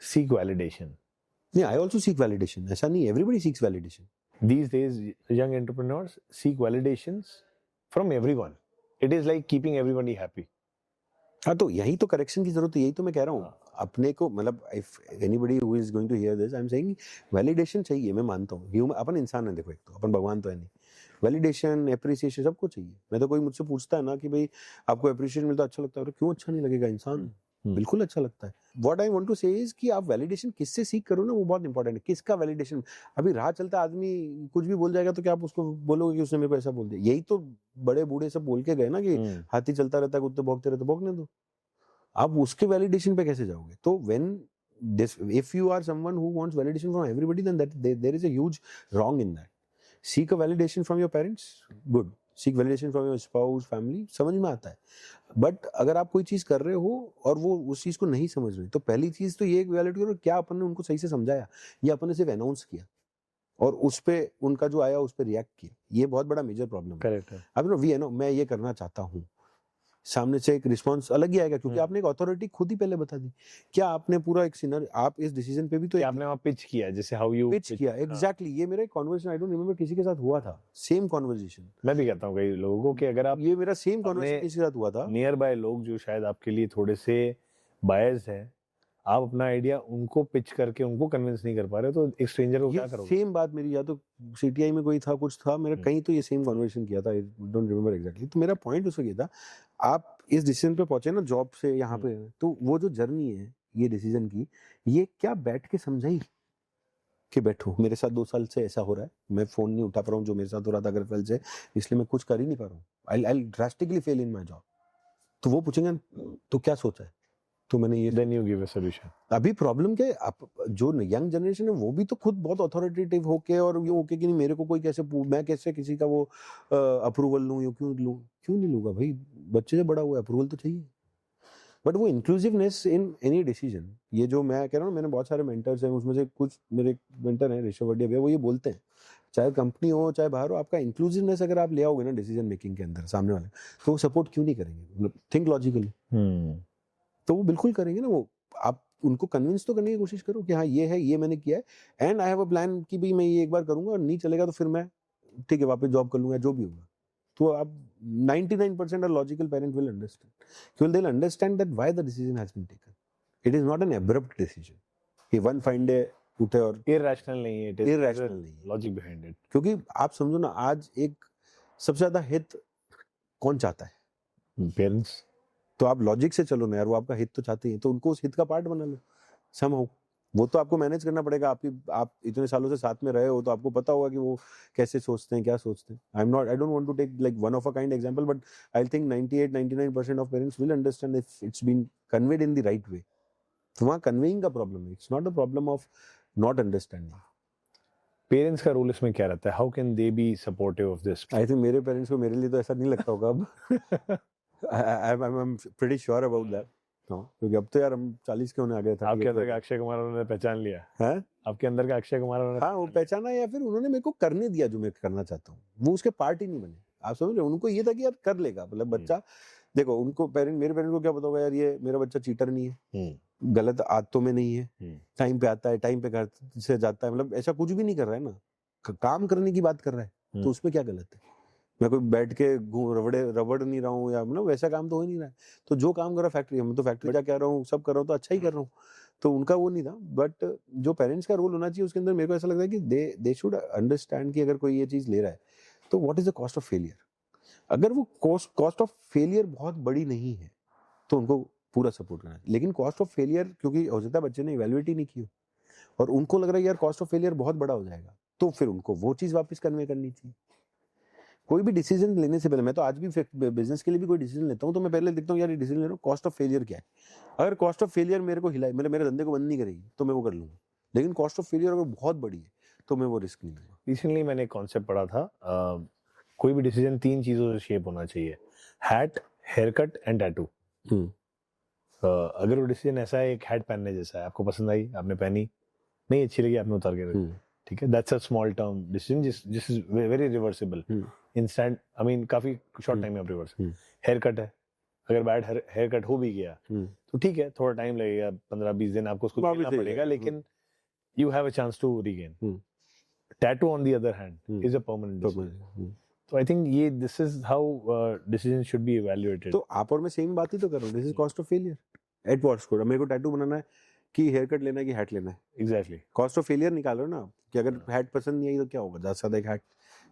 seek validation. Yeah, I also seek validation. ऐसा नहीं, everybody seeks validation. These days, young entrepreneurs seek validations from everyone. It is like keeping everybody happy. हाँ, तो यही तो करेक्शन की जरूरत है, यही तो मैं कह रहा हूँ. अपने को, मतलब if anybody who is going to hear this, I am saying validation चाहिए. मैं मानता हूँ अपन इंसान है, देखो, एक तो अपन भगवान तो है नहीं. वैलिडेशन, एप्रिसिएशन सबको चाहिए. मैं तो, कोई मुझसे पूछता है ना कि भाई आपको एप्रिसिएशन मिलता अच्छा लगता है, क्यों अच्छा नहीं लगेगा, इंसान बिल्कुल अच्छा लगता है. व्हाट आई वांट टू से इज कि आप वैलिडेशन किससे सीख करो ना, वो बहुत इंपॉर्टेंट है. किसका वैलिडेशन. अभी राह चलता आदमी कुछ भी बोल जाएगा तो क्या आप उसको बोलोगे कि उसने मेरे को ऐसा बोल दिया. यही तो बड़े बूढ़े सब बोल के गए ना कि हाथी चलता रहता है, कुत्ते भौंकते रहते, भौंकने दो. आप उसके वैलिडेशन पे कैसे जाओगे. तो when this, if you are someone who wants validation from everybody, then there is a huge wrong in that. Seek a validation from your parents, good. Seek validation from your spouse, family, समझ में आता है. बट अगर आप कोई चीज कर रहे हो और वो उस चीज को नहीं समझ रहे, तो पहली चीज तो ये वैलिड करो, क्या अपन ने उनको सही से समझाया, या अपन ने सिर्फ अनाउंस किया और उस पे उनका जो आया उस पे रिएक्ट किया. ये बहुत बड़ा मेजर प्रॉब्लम है. करेक्ट है. अब मैं ये करना चाहता हूँ, सामने से एक रिस्पांस अलग ही आएगा, क्योंकि आपने एक अथॉरिटी खुद ही पहले बता दी. क्या आपने पूरा एक सिनेरियो, आप इस डिसीजन पे भी तो आपने वहां पिच किया, जैसे हाउ यू पिच किया. एग्जैक्टली. ये मेरा एक कन्वर्सेशन, आई डोंट रिमेंबर किसी के साथ हुआ था, सेम कन्वर्सेशन. मैं भी कहता हूँ कई लोगों को कि अगर आप, ये मेरा सेम कन्वर्सेशन किसी के साथ हुआ था, नियर बाय लोग जो शायद आपके लिए थोड़े से बायस्ड है, आप अपना आइडिया उनको पिच करके उनको कन्विंस नहीं कर पा रहे हो, तो एक स्ट्रेंजर को क्या ये करोगे? सेम बात मेरी, या तो सीटीआई में कोई था, कुछ था मेरा, कहीं तो ये सेम कन्वर्सेशन किया था, आई डोंट रिमेम्बर एग्जैक्टली। तो मेरा पॉइंट उसमें ये था, आप इस डिसीजन पे पहुंचे ना जॉब से यहाँ पे, तो वो जो जर्नी है ये डिसीजन की, ये क्या बैठ के समझाई कि बैठो मेरे साथ 2 साल से ऐसा हो रहा है, मैं फोन नहीं उठा पा रहा हूँ जो मेरे साथ हो रहा था अग्रफेल से, इसलिए मैं कुछ कर ही नहीं पा रहा हूँ, I drastically fail in my job. तो वो पूछेंगे तो क्या सोचा है, तो मैंने ये, then you give a solution. अभी प्रॉब्लम क्या है, आप जो यंग जनरेशन है वो भी तो खुद बहुत अथॉरिटेटिव होके और ये होके कि नहीं मेरे को कोई कैसे मैं कैसे किसी का वो अप्रूवल लूं, या क्यों नहीं लूंगा भाई, बच्चे से बड़ा हुआ है, अप्रूवल तो चाहिए। बट वो इंक्लूसिवनेस इन एनी डिसीजन, ये जो मैं कह रहा हूँ, मैंने बहुत सारे मेंटर्स हैं, उसमें से कुछ मेरे मेंटर हैं ऋषभ वडिया भैया, वो ये बोलते हैं चाहे कंपनी हो चाहे बाहर हो, आपका इंक्लूसिवनेस अगर आप ले आओगे ना डिसीजन मेकिंग के अंदर सामने वाले, तो वो सपोर्ट क्यों नहीं करेंगे, थिंक लॉजिकली, तो वो बिल्कुल करेंगे ना। वो आप उनको कन्विंस तो करने की कोशिश करो कि हाँ ये है, ये मैंने किया है and I have a plan कि भाई मैं ये एक बार करूंगा और नहीं चलेगा तो फिर मैं ठीक है वापस जॉब कर लूंगा, जो भी होगा। तो आप 99% logical parent will understand, they will understand that why the decision has been taken, it is not an abrupt decision कि वन फाइन डे उठे और इरैशनल नहीं है, इट इज इरैशनल नहीं है, लॉजिक बिहाइंड इट। क्योंकि आप समझो ना, आज एक सबसे ज्यादा हित कौन चाहता है, पेरेंट्स। तो आप लॉजिक से चलो ना यार, वो आपका हित तो चाहते हैं, तो उनको उस हित का पार्ट बना लो समहाउ। वो तो आपको मैनेज करना पड़ेगा, आप इतने सालों से साथ में रहे हो तो आपको पता होगा कि वो कैसे सोचते हैं, क्या सोचते हैं। I don't want to take like one of a kind example, but I think 98-99% of parents will understand if it's been conveyed in the right way. तो वहाँ कन्वेइंग का प्रॉब्लम है, it's not a problem of not understanding. Parents का रोल इसमें क्या रहता है? How can they be supportive of this? I think मेरे पेरेंट्स को मेरे लिए तो ऐसा नहीं लगता होगा अब। I'm pretty sure about that. हाँ, क्योंकि अब तो यार हम 40 के होने आ गए थे। आपके अंदर का अक्षय कुमार उन्होंने पहचान लिया है, आपके अंदर का अक्षय कुमार उन्होंने हाँ वो पहचाना, या फिर उन्होंने मेरे को करने दिया जो मैं करना चाहता हूँ, वो उसके पार्ट ही नहीं बने। आप समझ रहे हो, उनको ये था कि यार कर लेगा, मतलब बच्चा, देखो उनको मेरे पेरेंट को क्या पता होगा यार ये मेरा बच्चा चीटर नहीं है, गलत आदतों में नहीं है, टाइम पे आता है, टाइम पे घर से जाता है, मतलब ऐसा कुछ भी नहीं कर रहा है ना, काम करने की बात कर रहा है, तो उसमें क्या गलत है। मैं कोई बैठ के रबड़ नहीं रहा हूँ, या मतलब वैसा काम तो हो ही नहीं रहा है। तो जो काम कर रहा फैक्ट्री, मैं तो फैक्ट्री जा कह रहा हूँ, सब कर रहा हूँ, तो अच्छा ही कर रहा हूँ। तो उनका वो नहीं था, बट जो पेरेंट्स का रोल होना चाहिए उसके अंदर मेरे को ऐसा लगता है कि दे शुड अंडरस्टैंड कि अगर कोई ये चीज ले रहा है तो what is the cost of failure. अगर वो कॉस्ट ऑफ फेलियर बहुत बड़ी नहीं है तो उनको पूरा सपोर्ट करना है। लेकिन कॉस्ट ऑफ फेलियर, क्योंकि हो सकता है बच्चे ने इवैल्यूएट ही नहीं की और उनको लग रहा है यार कॉस्ट ऑफ फेलियर बहुत बड़ा हो जाएगा, तो फिर उनको वो चीज वापस कन्वे करनी चाहिए। कोई भी डिसीजन लेने से पहले, मैं तो आज भी बिजनेस के लिए भी कोई डिसीजन लेता हूँ तो मैं पहले देखता हूँ यार ये डिसीजन ले रहा हूँ, कॉस्ट ऑफ फेलियर क्या है। अगर कॉस्ट ऑफ फेलियर मेरे को हिलाए, मेरे धंधे को बंद नहीं करेगी, तो मैं वो कर लूंगा। लेकिन कॉस्ट ऑफ फेलियर अगर बहुत बड़ी है तो मैं वो रिस्क नहीं लूंगा। रिसेंटली मैंने एक कॉन्सेप्ट पढ़ा था, कोई भी डिसीजन 3 चीजों से शेप होना चाहिए: hat, hair cut and tattoo. अगर वो डिसीजन ऐसा है, एक हैट पहनने जैसा है, आपको पसंद आई, आपने पहनी, नहीं अच्छी लगी, आपने उतार के रखी, ठीक है, that's a small term decision जिस is very reversible, instant, I mean काफी शॉर्ट टाइम में आप रिवर्स। हेयर कट है, अगर बैड हेयर कट हो भी गया तो ठीक है, थोड़ा टाइम लगेगा, 15-20 दिन आपको उसको झेलना पड़ेगा, लेकिन you have a chance to regain. Tattoo on the other hand is a permanent decision. तो आई थिंक ये this is how decision should be evaluated. तो आप और मैं सेम बात ही तो कर रहा हूँ, this is cost of failure at what score. मेरे को टैटू बनाना है कि हेयर कट लेना है कि हैट लेना है, एग्जैक्टली कॉस्ट ऑफ फेलियर निकाल रहे हो ना आप, कि अगर हैट पसंद नहीं आई तो क्या होगा, ज्यादा से ज्यादा एक हैट,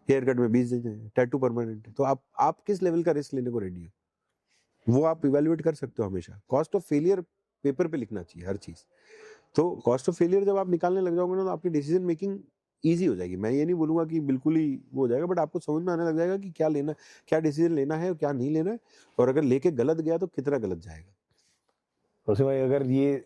हेयर कट में 20 दिन, टैटू परमानेंट है, तो आप किस लेवल का रिस्क लेने को रेडी हो, वो आप इवैल्यूएट कर सकते हो हमेशा। कॉस्ट ऑफ फेलियर पेपर पे लिखना चाहिए हर चीज। तो कॉस्ट ऑफ फेलियर जब आप निकालने लग जाओगे ना, तो आपकी डिसीजन मेकिंग ईजी हो जाएगी। मैं ये नहीं बोलूंगा कि बिल्कुल ही वो हो जाएगा, बट आपको समझ में आने लग जाएगा कि क्या लेना, क्या डिसीजन लेना है और क्या नहीं लेना है, और अगर लेके गलत गया तो कितना गलत जाएगा। तो भाई अगर ये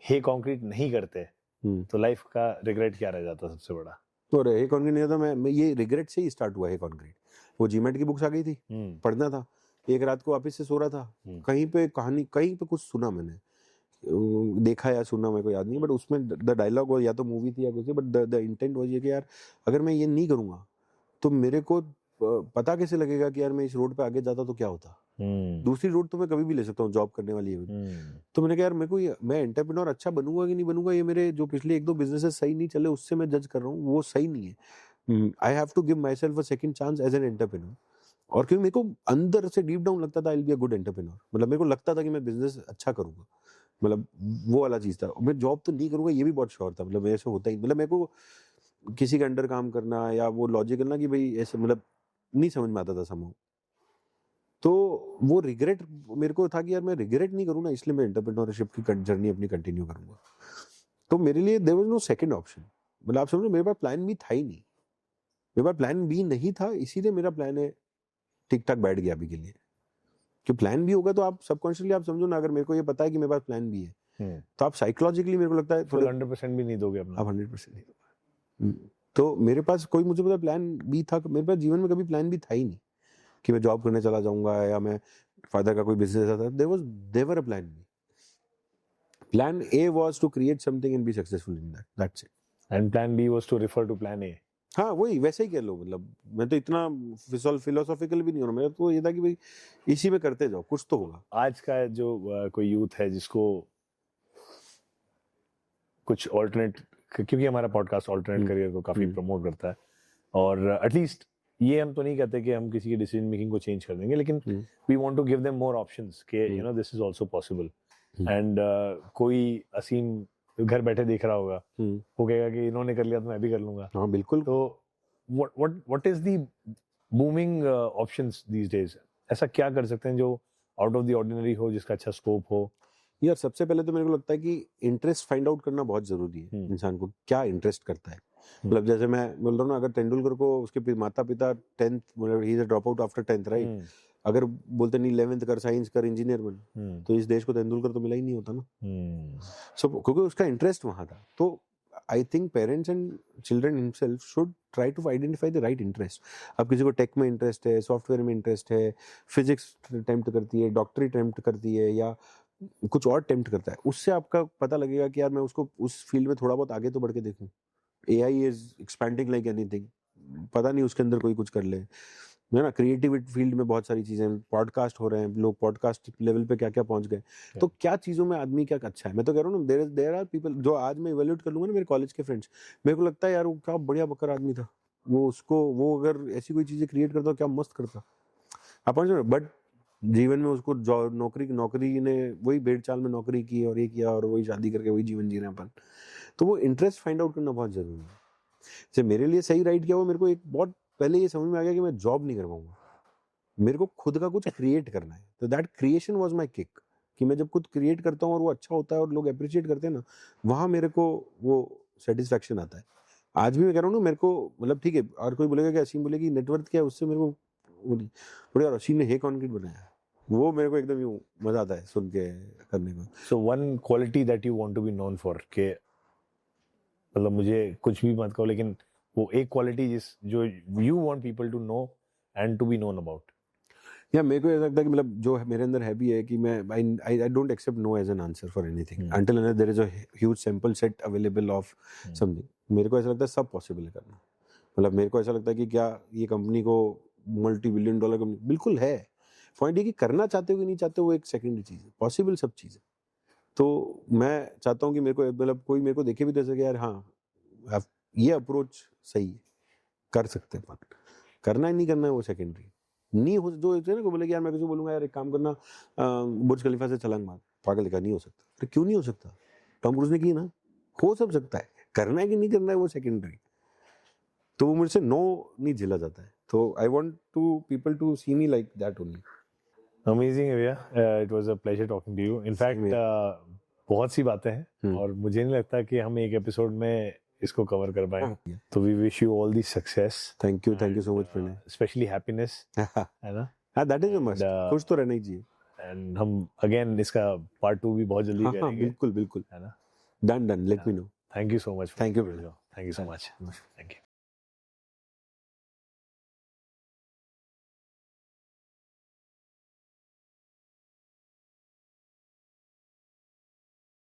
हे कॉन्क्रीट नहीं करते तो लाइफ का रिग्रेट क्या रह जाता सबसे बड़ा? तो हे कॉन्क्रीट नहीं था, मैं ये रिग्रेट से ही स्टार्ट हुआ है कॉन्क्रीट। वो जीमेट की बुक्स आ गई थी, पढ़ना था, एक रात को वापस से सो रहा था, कहीं पे कहानी, कहीं पे कुछ सुना मैंने, देखा या सुना मेरे को याद नहीं, बट उसमें द डायलॉग, और या तो मूवी थी या कुछ, बट द इंटेंट वाज ये कि यार अगर मैं ये नहीं करूंगा तो मेरे को पता कैसे लगेगा कि यार मैं इस रोड पे आगे जाता तो क्या होता। दूसरी रोड तो मैं कभी भी ले सकता हूँ जॉब करने वाली है। तो मैंने कहा यार मेरे को मैं एंटरप्रेन्योर अच्छा बनूंगा कि नहीं बनूंगा, ये मेरे जो पिछले 1-2 बिजनेसेस सही नहीं चले उससे मैं जज कर रहा हूँ, वो सही नहीं है। I have to give myself a second chance as an entrepreneur. और क्योंकि मेरे को अंदर से डीप डाउन लगता था I will be a good entrepreneur, मतलब मेरे को लगता था कि मैं बिजनेस अच्छा करूंगा, मतलब वो वाला चीज था। मैं जॉब तो नहीं करूंगा ये भी बहुत श्योर था, मतलब मेरे से होता ही, मतलब मेरे को किसी के अंडर काम करना या वो लॉजिकल ना कि भाई ऐसे, मतलब नहीं समझ में आता था समझ। तो वो रिग्रेट मेरे को था कि यार मैं रिग्रेट नहीं करूँ ना, इसलिए मैं एंटरप्रेन्योरशिप की जर्नी अपनी कंटिन्यू करूंगा। तो मेरे लिए there was no second option, मतलब आप समझो मेरे पास प्लान बी था ही नहीं, मेरे पास प्लान बी नहीं था, इसीलिए मेरा प्लान है ठीक ठाक बैठ गया अभी के लिए। कि प्लान बी होगा तो आप सबकॉन्शियसली आप समझो ना, अगर मेरे को ये पता है कि मेरे पास प्लान बी है तो आप साइकोलॉजिकली मेरे को लगता है फुल 100% भी नहीं दोगे अपना। आप 100% नहीं दोगे। तो मेरे पास कोई मुझे पता प्लान बी था, मेरे पास जीवन में कभी प्लान बी था ही नहीं कि मैं जॉब करने चला जाऊंगा या मैं फादर का कोई बिजनेस था। There were a plan B. Plan A was to create something and be successful in that, that's it. And plan B was to refer to plan A. हाँ वही वैसे ही कह लो, मतलब मैं तो इतना फिलोसॉफिकल भी नहीं हूँ, मेरा तो ये था कि भाई इसी में करते जाओ, कुछ तो होगा। आज का जो कोई यूथ है जिसको कुछ ऑल्टरनेट, क्योंकि हमारा पॉडकास्ट ऑल्टरनेट करियर को काफी प्रमोट करता है, और एटलीस्ट ये हम तो नहीं कहते कि हम किसी की डिसीजन मेकिंग को चेंज कर देंगे, लेकिन we want to give them more options कि you know this is also possible. And कोई असीम घर बैठे देख रहा होगा, वो कहेगा कि इन्होंने कर लिया तो मैं भी कर लूंगा। हाँ बिल्कुल। तो what is the booming options these days? ऐसा क्या कर सकते हैं जो आउट ऑफ द ऑर्डिनरी हो, जिसका अच्छा स्कोप हो? यार सबसे पहले तो मेरे को लगता है कि इंटरेस्ट फाइंड आउट करना बहुत जरूरी है। इंसान को क्या इंटरेस्ट करता है, मतलब जैसे मैं बोल रहा हूँ ना, अगर तेंदुलकर को उसके माता पिता 10th, मतलब ही is a drop out after 10th right, अगर बोलते नहीं 11th कर, साइंस कर, इंजीनियर बन, तो इस देश को तेंदुलकर तो मिला ही नहीं होता ना। सो क्योंकि उसका इंटरेस्ट वहां था। तो I think parents and children himself should try to identify the right interest. अब किसी को टेक में इंटरेस्ट है, सॉफ्टवेयर में इंटरेस्ट है, फिजिक्स अटेम्प्ट करती है, डॉक्टरी अटेम्प्ट करती है, या कुछ और अटेम्प्ट करता है, उससे आपका पता लगेगा कि यार मैं उसको उस फील्ड में थोड़ा बहुत आगे तो बढ़ के देखूं। AI is expanding like anything, पता नहीं उसके अंदर कोई कुछ कर ले, है ना। क्रिएटिव फील्ड में बहुत सारी चीजें, पॉडकास्ट हो रहे हैं, लोग पॉडकास्ट लेवल पे क्या क्या पहुंच गए। तो क्या चीजों में आदमी क्या अच्छा है, मैं तो कह रहा हूँ ना, देयर आर पीपल जो आज मैं इवेल्यूएट कर लूंगा ना, मेरे कॉलेज के फ्रेंड्स, मेरे को लगता है यार वो क्या बढ़िया बकर आदमी था, वो अगर ऐसी कोई चीजें क्रिएट करता क्या मस्त करता अपन। बट जीवन में उसको नौकरी ने वही भेड़ चाल में नौकरी की और ये किया और वही शादी करके वही जीवन जी रहे हैं अपन। तो वो इंटरेस्ट फाइंड आउट करना बहुत जरूरी है। जैसे मेरे लिए सही राइट किया, वो मेरे को एक बहुत पहले ये समझ में आ गया कि मैं जॉब नहीं कर पाऊंगा, मेरे को खुद का कुछ क्रिएट करना है। तो that creation was my kick, कि मैं जब खुद क्रिएट करता हूँ और वो अच्छा होता है और लोग अप्रिशिएट करते हैं ना, वहां मेरे को वो सेटिस्फैक्शन आता है। आज भी मैं कह रहा हूँ ना, मेरे को मतलब ठीक है, और कोई बोलेगा कि असीम बोले कि नेटवर्थ क्या है, उससे मेरे को वो नहीं, बोले यार असीम ने हे कॉन्क्रीट बनाया, वो मेरे को एकदम यूं मजा आता है सुन के करने को। So one quality that you want to be known for, के मतलब मुझे कुछ भी मत कहो, लेकिन वो एक क्वालिटी जो you want people to know and to be known about. या मेरे को ऐसा लगता है कि मतलब जो मेरे अंदर है भी है कि मैं I don't accept no as an answer for anything until unless there is a huge sample set available of something. मेरे को ऐसा लगता है सब पॉसिबल है करना। मतलब मेरे को ऐसा लगता है कि क्या ये कंपनी को मल्टी बिलियन डॉलर कंपनी बिल्कुल है, पॉइंट ये कि करना चाहते हो कि नहीं चाहते हो वो एक सेकेंडरी चीज है, पॉसिबल सब चीज है। तो मैं चाहता हूँ कि मेरे को मतलब कोई मेरे को देखे भी तो ऐसा कि यार हाँ ये अप्रोच सही है, कर सकते हैं अपन, करना है नहीं करना है वो सेकेंडरी नहीं हो। जो है ना, को बोले कि यार मैं किसी को बोलूंगा यार एक काम करना, बुर्ज खलीफा से छलांग मार, पागल का नहीं हो सकता। तो क्यों नहीं हो सकता, टॉम क्रूज ने की ना, हो सब सकता है, करना है कि नहीं करना है वो सेकेंडरी। तो वो मुझसे नो नहीं झेला जाता है। तो I want to people to see me like that only. Amazing है भैया, it was a pleasure talking to you. In fact बहुत सी बातें हैं और मुझे नहीं लगता कि हम एक एपिसोड में इसको कवर कर पाएंगे। तो we wish you all the success. Thank you so much Pranay, specially happiness, है ना। हाँ दैट इज अ मस्ट, खुश तो रहना ही चाहिए। एंड हम अगेन इसका पार्ट 2 भी बहुत जल्दी करेंगे। हाँ बिल्कुल बिल्कुल, है ना। Done let me know. Thank you so much. Thank you so much. Thank you.